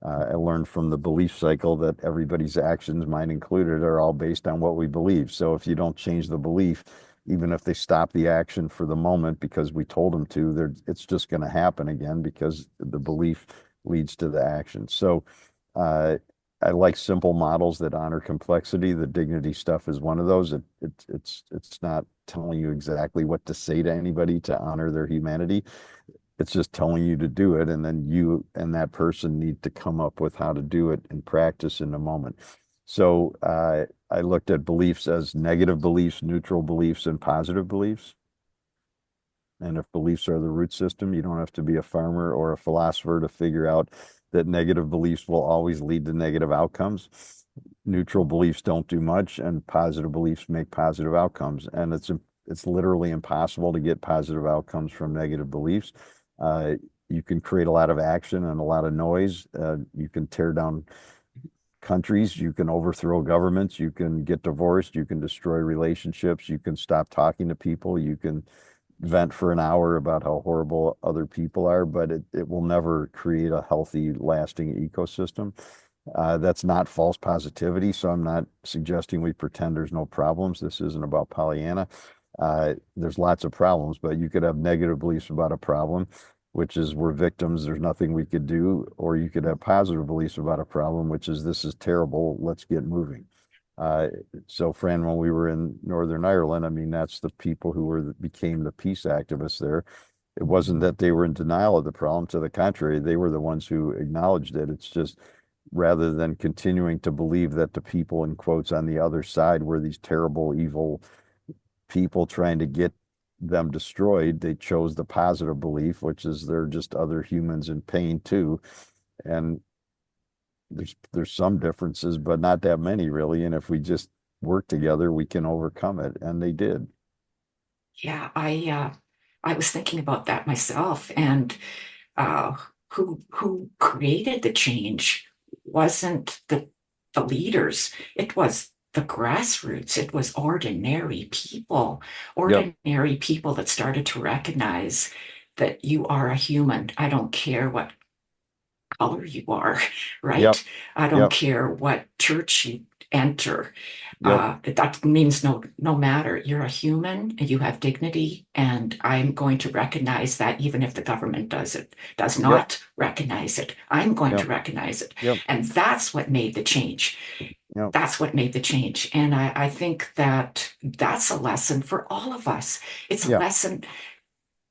I learned from the belief cycle that everybody's actions, mine included, are all based on what we believe. So if you don't change the belief, even if they stop the action for the moment because we told them to, it's just going to happen again because the belief leads to the action. So I like simple models that honor complexity. The dignity stuff is one of those. It's not telling you exactly what to say to anybody to honor their humanity. It's just telling you to do it, and then you and that person need to come up with how to do it in practice in the moment. So I looked at beliefs as negative beliefs, neutral beliefs, and positive beliefs. And if beliefs are the root system, you don't have to be a farmer or a philosopher to figure out that negative beliefs will always lead to negative outcomes. Neutral beliefs don't do much, and positive beliefs make positive outcomes. And it's literally impossible to get positive outcomes from negative beliefs. You can create a lot of action and a lot of noise. You can tear down countries, you can overthrow governments, you can get divorced, you can destroy relationships, you can stop talking to people, you can vent for an hour about how horrible other people are, but it will never create a healthy, lasting ecosystem. That's not false positivity, so I'm not suggesting we pretend there's no problems. This isn't about Pollyanna. There's lots of problems, but you could have negative beliefs about a problem, which is we're victims, there's nothing we could do, or you could have positive beliefs about a problem, which is this is terrible, let's get moving. So Fran, when we were in Northern Ireland, I mean, that's the people who became the peace activists there. It wasn't that they were in denial of the problem. To the contrary, they were the ones who acknowledged it. It's just rather than continuing to believe that the people in quotes on the other side were these terrible, evil people trying to get them destroyed, they chose the positive belief, which is they're just other humans in pain too. And there's some differences, but not that many really. And if we just work together, we can overcome it. And they did. Yeah, I was thinking about that myself, and uh, who created the change wasn't the leaders. It was the grassroots. It was Yep. ordinary people that started to recognize that you are a human. I don't care what color you are, Yep. right? I don't Yep. care what church you enter. Yep. That means no matter. You're a human and you have dignity, and I'm going to recognize that even if the government does Yep. not recognize it. I'm going to Yep. recognize it. Yep. And that's what made the change. Yep. That's what made the change. And I think that that's a lesson for all of us. It's a Yeah. lesson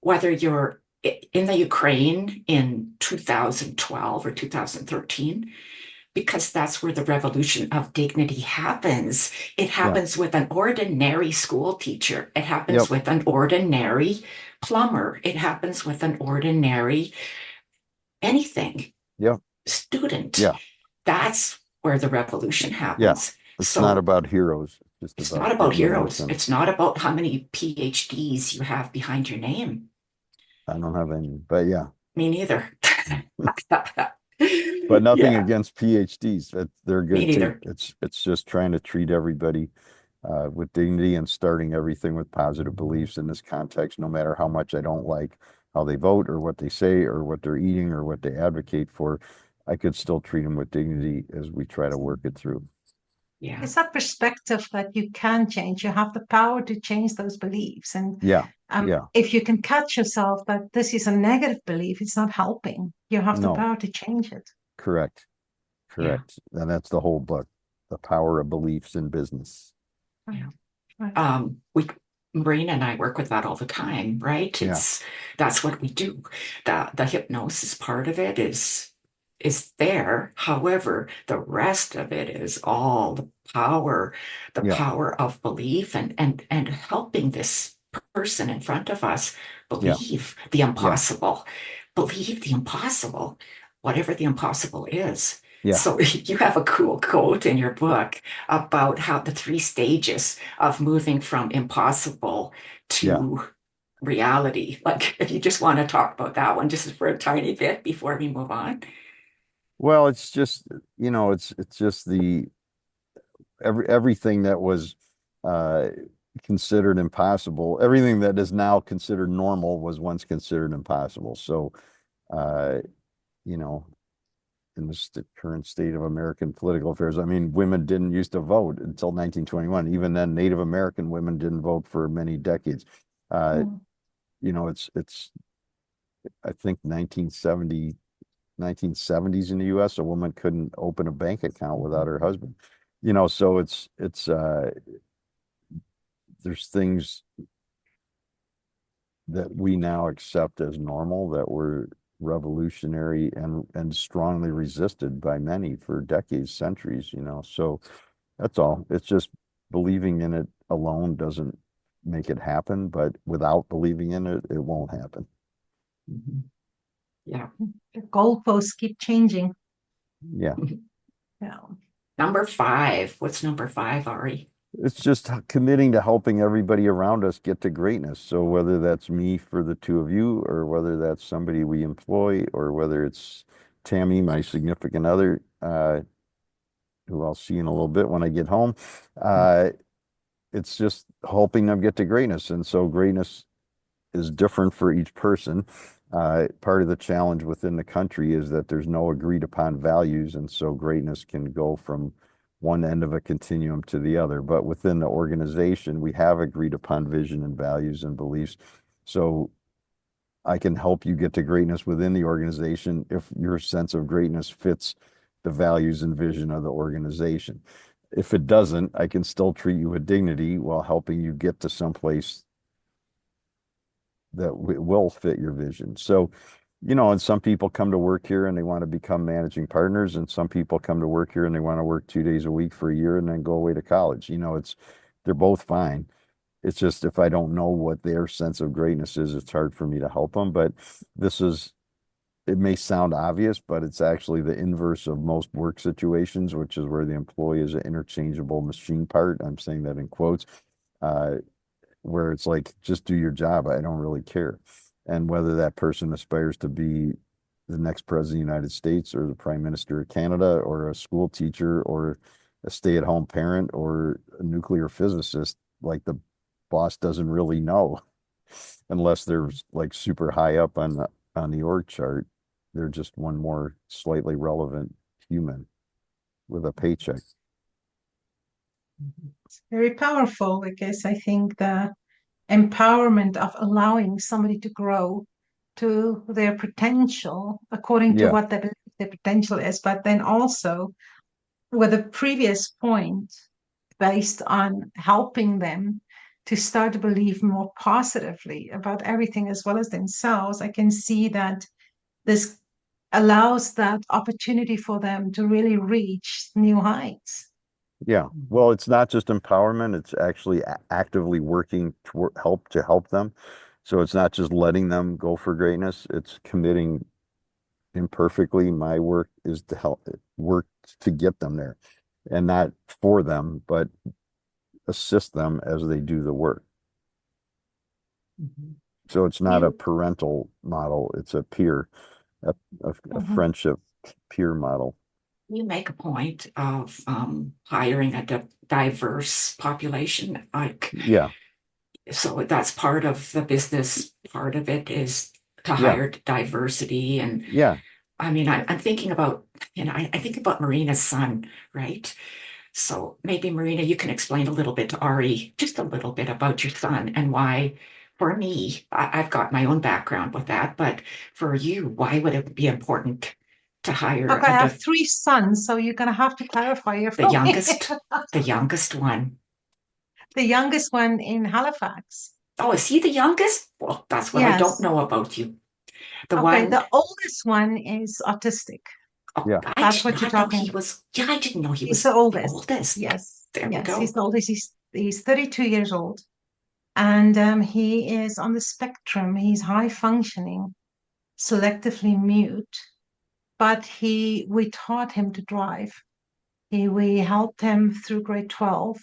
whether you're in the Ukraine in 2012 or 2013, because that's where the revolution of dignity happens. It Yeah. happens with an ordinary school teacher. It happens Yep. with an ordinary plumber. It happens with an ordinary anything Yep. student. Yeah. That's where the revolution Yeah. happens. It's not So about heroes. It's just it's about not about getting them with heroes. them. It's not about how many PhDs you have behind your name. I don't have any, but yeah. Me neither. But nothing Yeah, against PhDs. They're me good too. neither. It's just trying to treat everybody with dignity and starting everything with positive beliefs in this context, no matter how much I don't like how they vote or what they say or what they're eating or what they advocate for. I could still treat them with dignity as we try to work it through. Yeah, It's that perspective that you can change. You have the power to change those beliefs. And Yeah. Yeah. if you can catch yourself that this is a negative belief, it's not helping. You have the No. power to change it. Correct. yeah, Correct. And that's the whole book, The Power of Beliefs in Business. yeah. Right. We Marina and I work with that all the time, right? Yeah. That's what we do. The hypnosis part of it is there. However, the rest of it is all the Yeah. power of belief and helping this person in front of us Yeah. believe the Yeah. impossible. Believe the impossible, whatever the impossible is. Yeah. So you have a cool quote in your book about how the three stages of moving from impossible Yeah. to reality? Like, if you just want to talk about that one just for a tiny bit before we move on. Well, it's just, it's just everything that was uh, considered impossible, everything that is now considered normal was once considered impossible. So, uh, you know, in the current state of American political affairs, I mean, women didn't used to vote until 1921. Even then, Native American women didn't vote for many decades. Uh, Mm. it's I think 1970s in the US, a woman couldn't open a bank account without her husband. So it's there's things that we now accept as normal that were revolutionary and strongly resisted by many for decades, centuries, So that's all. It's just believing in it alone doesn't make it happen, but without believing in it, it won't happen. Mhm. Yeah. The goalposts keep changing. Yeah. Yeah. Number 5. What's number 5, Ari? It's just committing to helping everybody around us get to greatness. So whether that's me for the two of you, or whether that's somebody we employ, or whether it's Tammy, my significant other, who I'll see in a little bit when I get home, it's just helping them get to greatness. And so greatness is different for each person. Part of the challenge within the country is that there's no agreed upon values, and so greatness can go from one end of a continuum to the other. But within the organization, we have agreed upon vision and values and beliefs. So I can help you get to greatness within the organization if your sense of greatness fits the values and vision of the organization. If it doesn't, I can still treat you with dignity while helping you get to someplace that will fit your vision. So, and some people come to work here and they want to become managing partners, and some people come to work here and they want to work 2 days a week for a year and then go away to college. They're both fine. It's just if I don't know what their sense of greatness is, it's hard for me to help them. But it may sound obvious, but it's actually the inverse of most work situations, which is where the employee is an interchangeable machine part. I'm saying that in quotes. Where it's like, just do your job. I don't really care. And whether that person aspires to be the next president of the United States, or the prime minister of Canada, or a school teacher, or a stay-at-home parent, or a nuclear physicist, like, the boss doesn't really know unless they're like super high up on the org chart. They're just one more slightly relevant human with a paycheck. It's very powerful because I think the empowerment of allowing somebody to grow to their potential according to Yeah. what their potential is, but then also with a previous point based on helping them to start to believe more positively about everything as well as themselves. I can see that this allows that opportunity for them to really reach new heights. Yeah. Well, it's not just empowerment, it's actually actively working to help them. So it's not just letting them go for greatness, it's committing imperfectly. My work is to work to get them there, and not for them, but assist them as they do the work. Mhm. So it's not a parental model, it's a a friendship peer model. You make a point of hiring a diverse population. Yeah. So that's part of the business. Part of it is to Yeah. hire diversity. And Yeah. I mean, I'm thinking about, I think about Marina's son, right? So maybe Marina, you can explain a little bit to Ari, just a little bit about your son and why. For me, I've got my own background with that, but for you, why would it be important to hire Okay, I have 3 sons, so you're going to have to clarify your the for me. youngest one? The youngest one in Halifax. Oh, is he the youngest? Well, that's what I don't Yes. know about you. The Okay, one, the oldest one is autistic. oh, Yeah. I That's did what you're not know talking he about. was, yeah, I didn't know he He's the was the oldest. oldest. Yes. There we Yes, he's go. the oldest. He's 32 years old. And he is on the spectrum. He's high functioning, selectively mute, but we taught him to drive. We helped him through grade 12.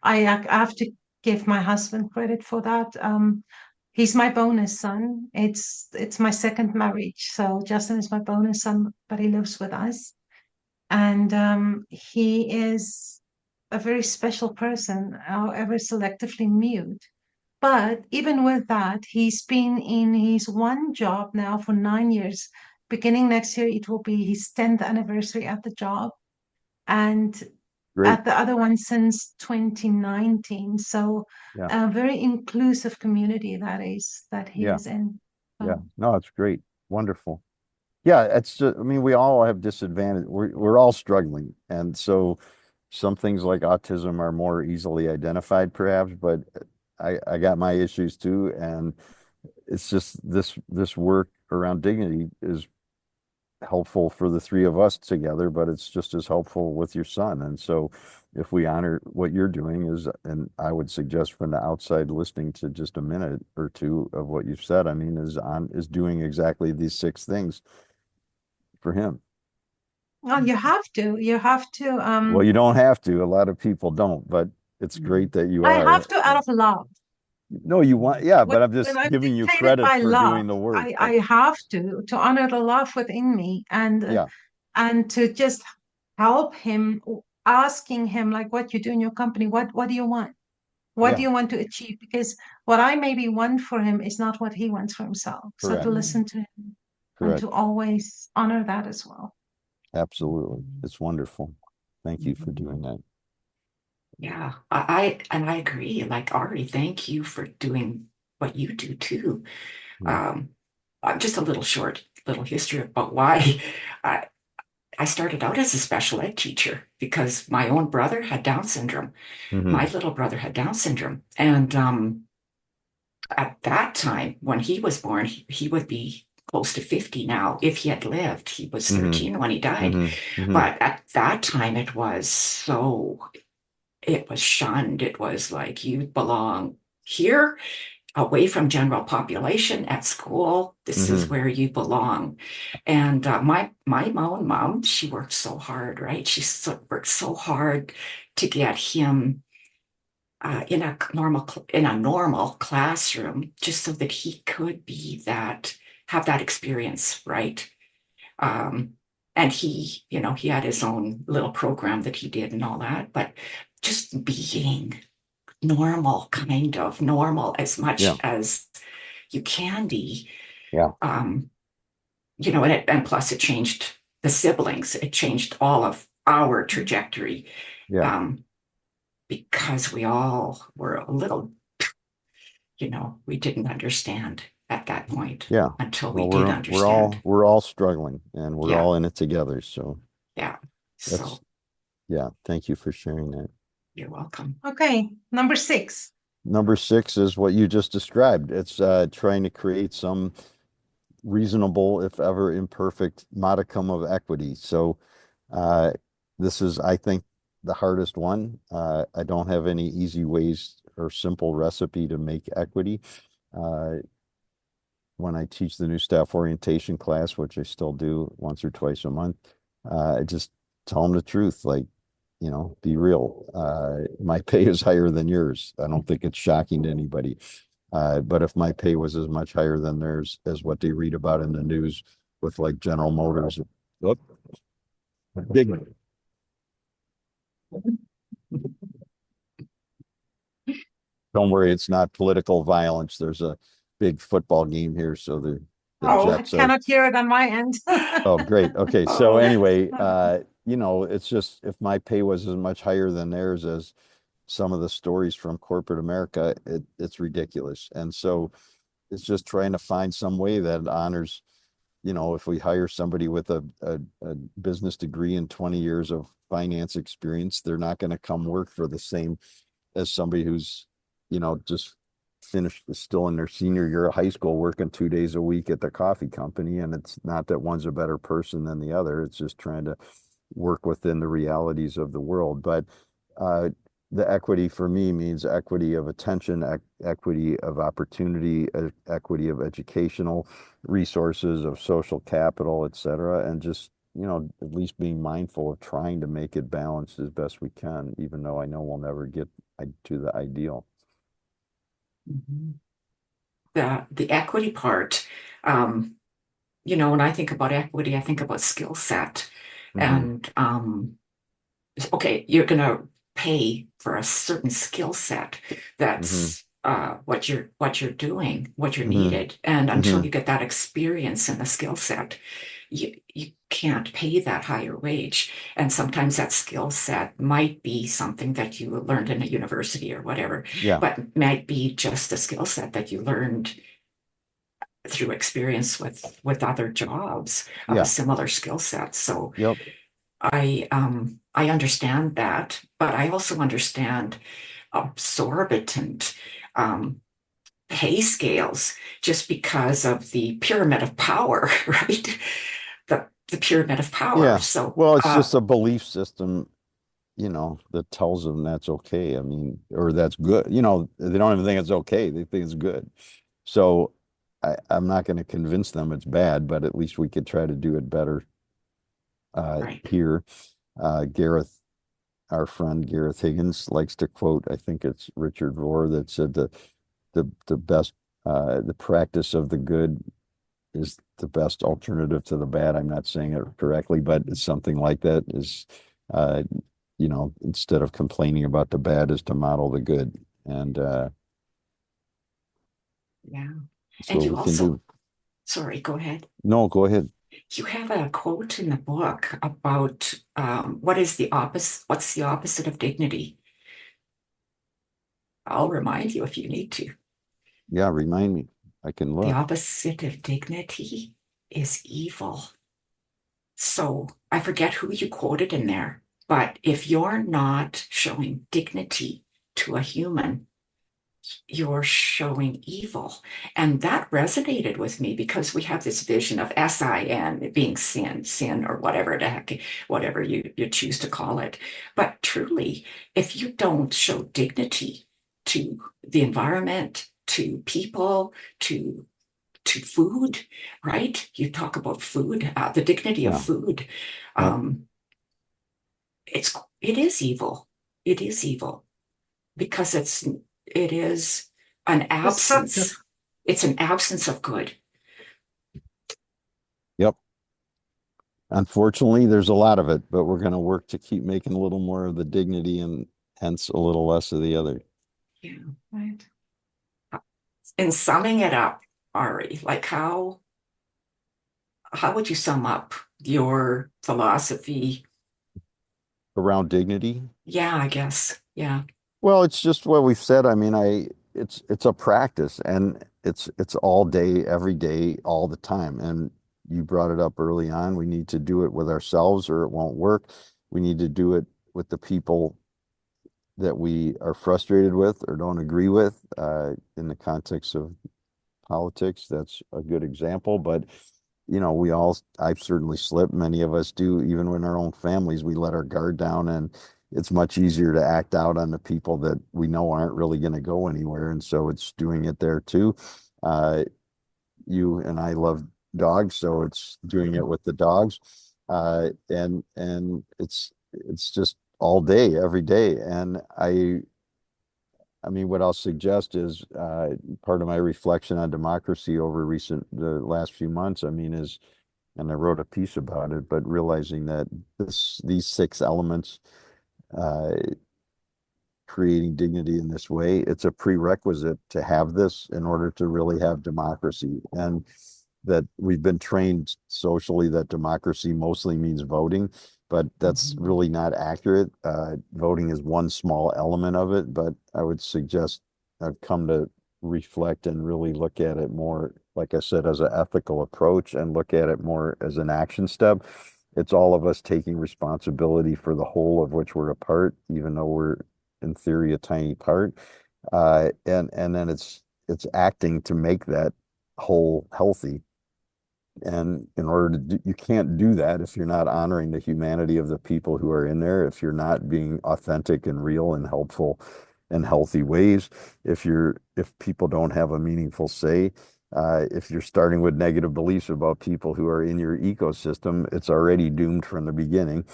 I have to give my husband credit for that. He's my bonus son. It's my second marriage. So Justin is my bonus son, but he lives with us. And he is a very special person, however selectively mute. But even with that, he's been in his one job now for 9 years. Beginning next year, it will be his 10th anniversary at the job. And Great. at the other one since 2019. So Yeah. a very inclusive community that he Yeah. is in. Yeah. So, No, it's great. Wonderful. Yeah, it's just, I mean, we all have disadvantage. We're all struggling. And so some things like autism are more easily identified perhaps, but I got my issues too. And it's just this work around dignity is helpful for the three of us together, but it's just as helpful with your son. And so if we honor what you're doing is, and I would suggest from the outside listening to just a minute or two of what you've said, I mean, is doing exactly these 6 things for him. well, you have to, Well, you don't have to. A lot of people don't, but it's great that you I are. have to out of love. No, you want, yeah, but I'm When just I'm giving you dictated credit by for love, doing the work. I have to honor the love within me Yeah, and to just help him, asking him like what you do in your company, what do you want? What do yeah, you want to achieve? Because what I maybe want for him is not what he wants for himself. So to correct, listen to him and correct. to always honor that as well. Absolutely. It's wonderful. Thank you for doing that. Yeah, I agree. Like Ari, thank you for doing what you do too. Yeah. Um, just a little history about why I, I started out as a special ed teacher because my own brother had Down syndrome. Hmm. My little brother had Down syndrome, and at that time when he was born, he would be close to 50 now if he had lived. He was Hmm. 13 when he died, Hmm. Hmm. but at that time it was shunned. It was like you belong here, away from general population at school. This is Hmm. where you belong. And my own mom, she worked so hard, right? Worked so hard to get him in a normal classroom, just so that he could have that experience, right? Um, and he had his own little program that he did and all that, but just being normal, kind of normal as Yeah. much as you can be. Yeah. Um, and plus it changed the siblings. It changed all of our trajectory. Yeah. Um, because we all were a little, we didn't understand at that point Yeah. until we Well, did understand. we're all struggling and we're Yeah, all in it together. So yeah. that's, So yeah. Thank you for sharing that. you're welcome. Okay, number 6. Number 6 is what you just described. It's trying to create some reasonable, if ever imperfect, modicum of equity. So uh, this is, I think, the hardest one. I don't have any easy ways or simple recipe to make equity. Uh, when I teach the new staff orientation class, which I still do once or twice a month, I just tell them the truth, like, be real. My pay is higher than yours. I don't think it's shocking to anybody. But if my pay was as much higher than theirs as what they read about in the news with like General Motors, oh, big, don't worry, it's not political violence. There's a big football game here, so the Oh, I Jets are. cannot hear it on my end. Oh, great. Okay. So Oh, anyway, it's just if my pay was as much higher than theirs as some of the stories from corporate America, it's ridiculous. And so it's just trying to find some way that honors, if we hire somebody with a business degree and 20 years of finance experience, they're not going to come work for the same as somebody who's, just finished, still in their senior year of high school, working 2 days a week at the coffee company. And it's not that one's a better person than the other. It's just trying to work within the realities of the world. But uh, the equity for me means equity of attention, equity of opportunity, equity of educational resources, of social capital, et cetera, and just, at least being mindful of trying to make it balanced as best we can, even though I know we'll never get to the ideal. mhm. the equity part, um, when I think about equity, I think about skill set. Hmm. And okay, you're gonna pay for a certain skill set. Hmm. That's what you're doing, what you're Hmm. needed. And until Hmm. you get that experience and the skill set, you can't pay that higher wage. And sometimes that skill set might be something that you learned in a university or whatever, Yeah. but might be just a skill set that you learned through experience with other jobs of a Yeah. similar skill set. So Yep. I understand that, but I also understand absorbent um, pay scales just because of the pyramid of power, right? The pyramid of power. Yeah. So Well, it's just a belief system, that tells them that's okay. I mean, or that's good. They don't even think it's okay. They think it's good. So I'm not going to convince them it's bad, but at least we could try to do it better right. here. Gareth, our friend Gareth Higgins, likes to quote, I think it's Richard Rohr, that said the best the practice of the good is the best alternative to the bad. I'm not saying it correctly, but it's something like that is uh, instead of complaining about the bad is to model the good. And Yeah. that's And what you we can also, do. sorry, go ahead. No, go ahead. You have a quote in the book about what's the opposite of dignity? I'll remind you if you need to. Yeah, remind me. I can The look. opposite of dignity is evil. So I forget who you quoted in there, but if you're not showing dignity to a human, you're showing evil. And that resonated with me because we have this vision of sin being sin or whatever the heck, whatever you choose to call it. But truly, if you don't show dignity to the environment, to people, to food, right? You talk about food, the dignity of Yeah. food. Yep. Um, it is evil. It is evil because it is an Destructive. absence. It's an absence of good. Yep. Unfortunately, there's a lot of it, but we're going to work to keep making a little more of the dignity and hence a little less of the other. Yeah, right. In summing it up, Ari, like how would you sum up your philosophy? Around dignity. Yeah, I guess. Yeah. Well, it's just what we've said. I mean, it's a practice and it's all day, every day, all the time. And you brought it up early on. We need to do it with ourselves or it won't work. We need to do it with the people that we are frustrated with or don't agree with, in the context of politics. That's a good example. But I've certainly slipped. Many of us do, even in our own families, we let our guard down, and it's much easier to act out on the people that we know aren't really going to go anywhere. And so it's doing it there too. Uh, you and I love dogs, so it's doing it with the dogs. And it's just all day, every day. And I mean, what I'll suggest is part of my reflection on democracy over the last few months. I mean, and I wrote a piece about it, but realizing that these six elements, uh, creating dignity in this way, it's a prerequisite to have this in order to really have democracy. And that we've been trained socially that democracy mostly means voting, but that's Mhm. really not accurate. Voting is one small element of it, but I would suggest I've come to reflect and really look at it more, like I said, as an ethical approach and look at it more as an action step. It's all of us taking responsibility for the whole of which we're a part, even though we're in theory a tiny part. And then it's acting to make that whole healthy. And in order to you can't do that if you're not honoring the humanity of the people who are in there, if you're not being authentic and real and helpful and healthy ways, if people don't have a meaningful say, if you're starting with negative beliefs about people who are in your ecosystem, it's already doomed from the beginning.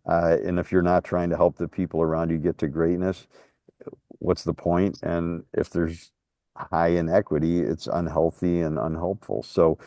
And if you're not trying to help the people around you get to greatness, what's the point? And if there's high in equity, it's unhealthy and unhelpful. So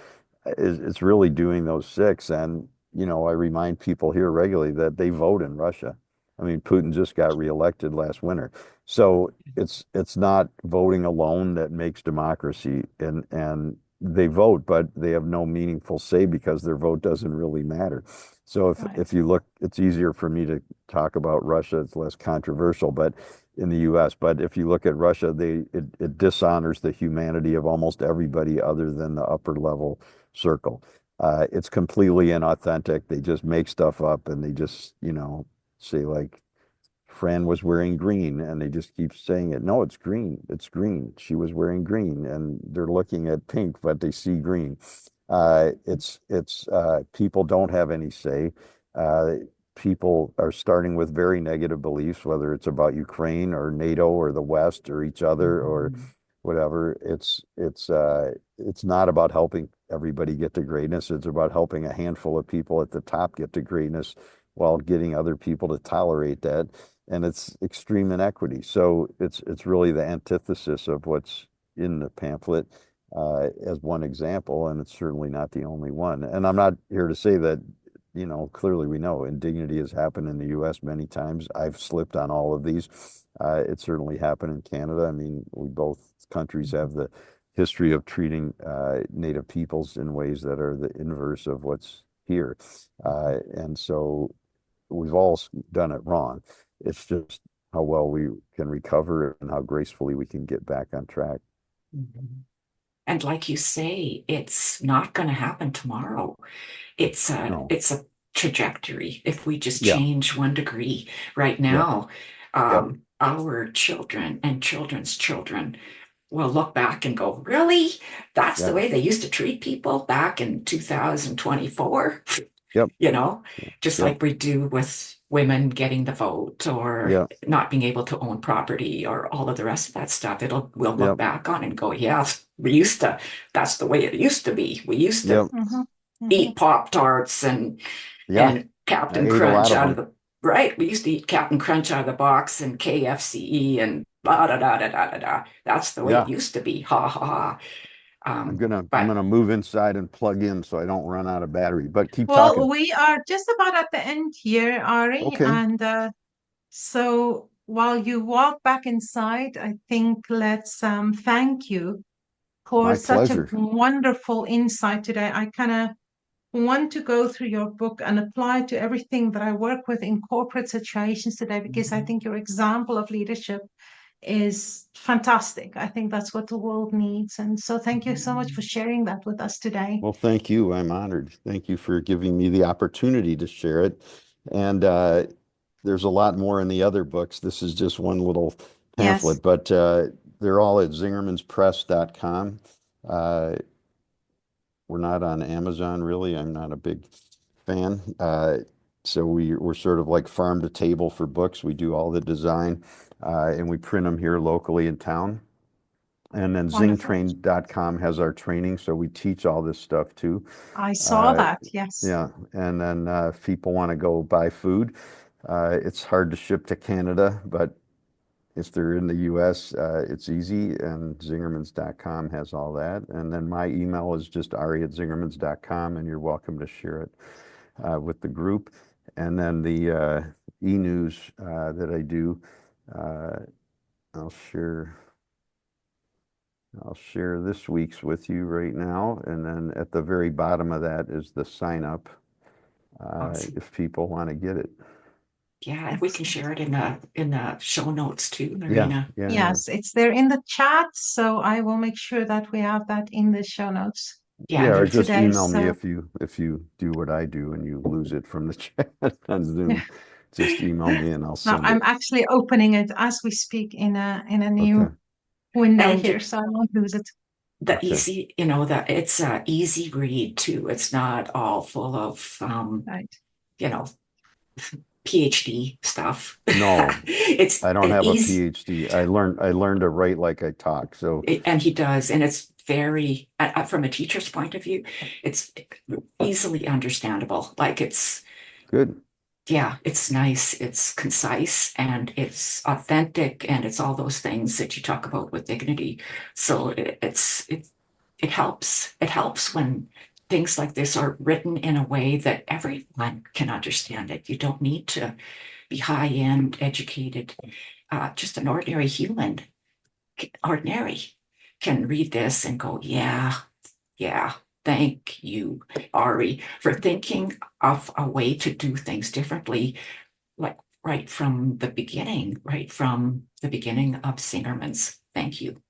it's really doing those six. And, I remind people here regularly that they vote in Russia. I mean, Putin just got reelected last winter. So it's not voting alone that makes democracy. And they vote, but they have no meaningful say because their vote doesn't really matter. So if Right. you look, it's easier for me to talk about Russia. It's less controversial, but in the US. But if you look at Russia, it dishonors the humanity of almost everybody other than the upper level circle. It's completely inauthentic. They just make stuff up and they just, say like Fran was wearing green and they just keep saying it. No, it's green. It's green. She was wearing green and they're looking at pink, but they see green. It's people don't have any say. Uh, People are starting with very negative beliefs, whether it's about Ukraine or NATO or the West or each other or whatever. It's not about helping everybody get to greatness. It's about helping a handful of people at the top get to greatness while getting other people to tolerate that. And it's extreme inequity. So it's really the antithesis of what's in the pamphlet as one example, and it's certainly not the only one. And I'm not here to say that, clearly we know indignity has happened in the US many times. I've slipped on all of these. It certainly happened in Canada. I mean, we both countries have the history of treating Native peoples in ways that are the inverse of what's here. And so we've all done it wrong. It's just how well we can recover and how gracefully we can get back on track. Mhm. And like you say, it's not going to happen tomorrow. No. It's a trajectory. If we just Yeah. change 1 degree right Yep. now, Yep. our children and children's children will look back and go, really? That's the Yeah. way they used to treat people back in 2024? Yep. You know, just Yep. like we do with women getting the vote or Yep. not being able to own property or all of the rest of that stuff. We'll look Yep. back on and go, yeah, that's the way it used to be. We used to Yep. Mm-hmm. Mm-hmm. eat Pop-Tarts Yeah. and I Captain ate a lot Crunch of out of them. the right. We used to eat Captain Crunch out of the box and KFC and da da da da da da da. That's the way it Yeah. used to be. Ha ha ha. I'm gonna I'm But gonna move inside and plug in so I don't run out of battery. But keep Well, talking. we are just about at the end here, Ari, Okay. and so while you walk back inside, I think let's thank you for My such a pleasure. wonderful insight today. I kind of want to go through your book and apply to everything that I work with in corporate situations today because I think your example of leadership is fantastic. I think that's what the world needs. And so thank you so much for sharing that with us today. Well, thank you. I'm honored. Thank you for giving me the opportunity to share it. And there's a lot more in the other books. This is just one little Yes. pamphlet, but they're all at zingermanspress.com. Uh, we're not on Amazon, really. I'm not a big fan. So we're sort of like farm to table for books. We do all the design and we print them here locally in town. And then Wonderful. ZingTrain.com has our training, so we teach all this stuff too. I saw Uh, that. Yes. yeah, and then if people want to go buy food, it's hard to ship to Canada, but if they're in the US, it's easy, and Zingermans.com has all that. And then my email is just ari@zingermans.com, and you're welcome to share it with the group. And then the e-news that I do, uh, I'll share. I'll share this week's with you right now. And then at the very bottom of that is the sign up awesome. if people want to get it. Yeah, if we can Excellent. share it in the show notes too, Yeah, Marina. yeah, yeah. Yes, it's there in the chat. So I will make sure that we have that in the show notes Yeah, Yeah, and or for there's just today. email me So if you do what I do and you lose it from the chat on Zoom. Just email me and I'll now send I'm it. actually opening it as we speak in a Okay, new window and here, so I won't lose it. the okay. easy, that it's a easy read too. It's not all full of Right. you know, PhD stuff. No, It's I don't an have a easy, PhD. I learned to write like I talk. So and he does, and it's very, from a teacher's point of view, it's easily understandable. Like it's good. yeah, it's nice, it's concise, and it's authentic, and it's all those things that you talk about with dignity. So it helps. It helps when things like this are written in a way that everyone can understand it. You don't need to be high-end, educated. Just an ordinary human, ordinary, can read this and go, yeah, yeah. Thank you, Ari, for thinking of a way to do things differently, like right from the beginning, of Zingerman's. Thank you.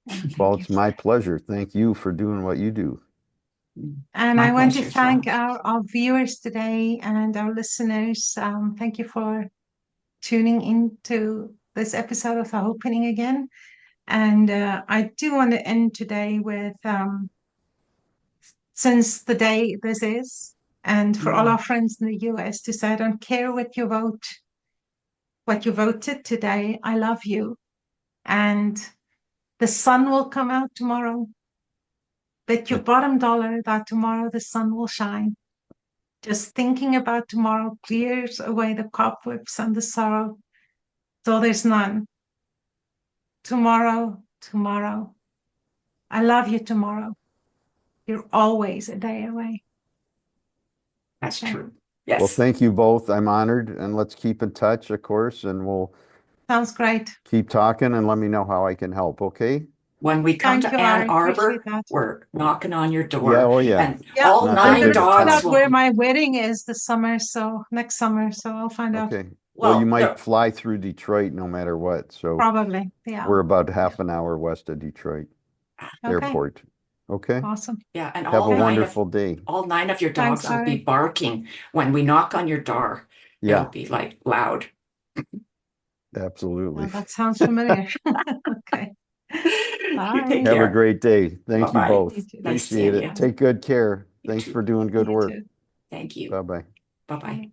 Thank Well, you. it's my pleasure. Thank you for doing what you do. And My I want to pleasure as well. thank our viewers today and our listeners. Thank you for tuning into this episode of the Hopenning again. And I do want to end today with since the day this is, and for all our friends in the US, to say, I don't care what you vote, what you voted today, I love you. And the sun will come out tomorrow. Bet your bottom dollar that tomorrow the sun will shine. Just thinking about tomorrow clears away the cobwebs and the sorrow, so there's none. Tomorrow, tomorrow. I love you tomorrow. You're always a day away. That's Okay. true. Yes. Well, thank you both. I'm honored, and let's keep in touch, of course, and we'll Sounds great. keep talking and let me know how I can help, okay? When we come Thank to you, Ann I appreciate Arbor, that. we're knocking on your door. Yeah, oh yeah. And Yeah, all Not that I'm nine going big to a find dogs out crowd. will where be, my wedding is this summer. So next summer. So I'll find out. Okay. Well, you well, might fly through Detroit no matter what. So Probably. Yeah. we're about half an hour west of Detroit Okay. Airport. Okay. Awesome. yeah, and Have a Okay. wonderful day. all 9 of your Thanks, dogs will be Ari. barking when we knock on your door. It'll Yeah, be like loud. absolutely. Well, that sounds familiar. Okay. You take Bye. Have a care. great day. Thank you Bye-bye. both. You too. Nice Appreciate seeing it. you. Take good care. You Thanks too. for doing good You work. too. Thank you. Bye-bye. Bye-bye. Bye.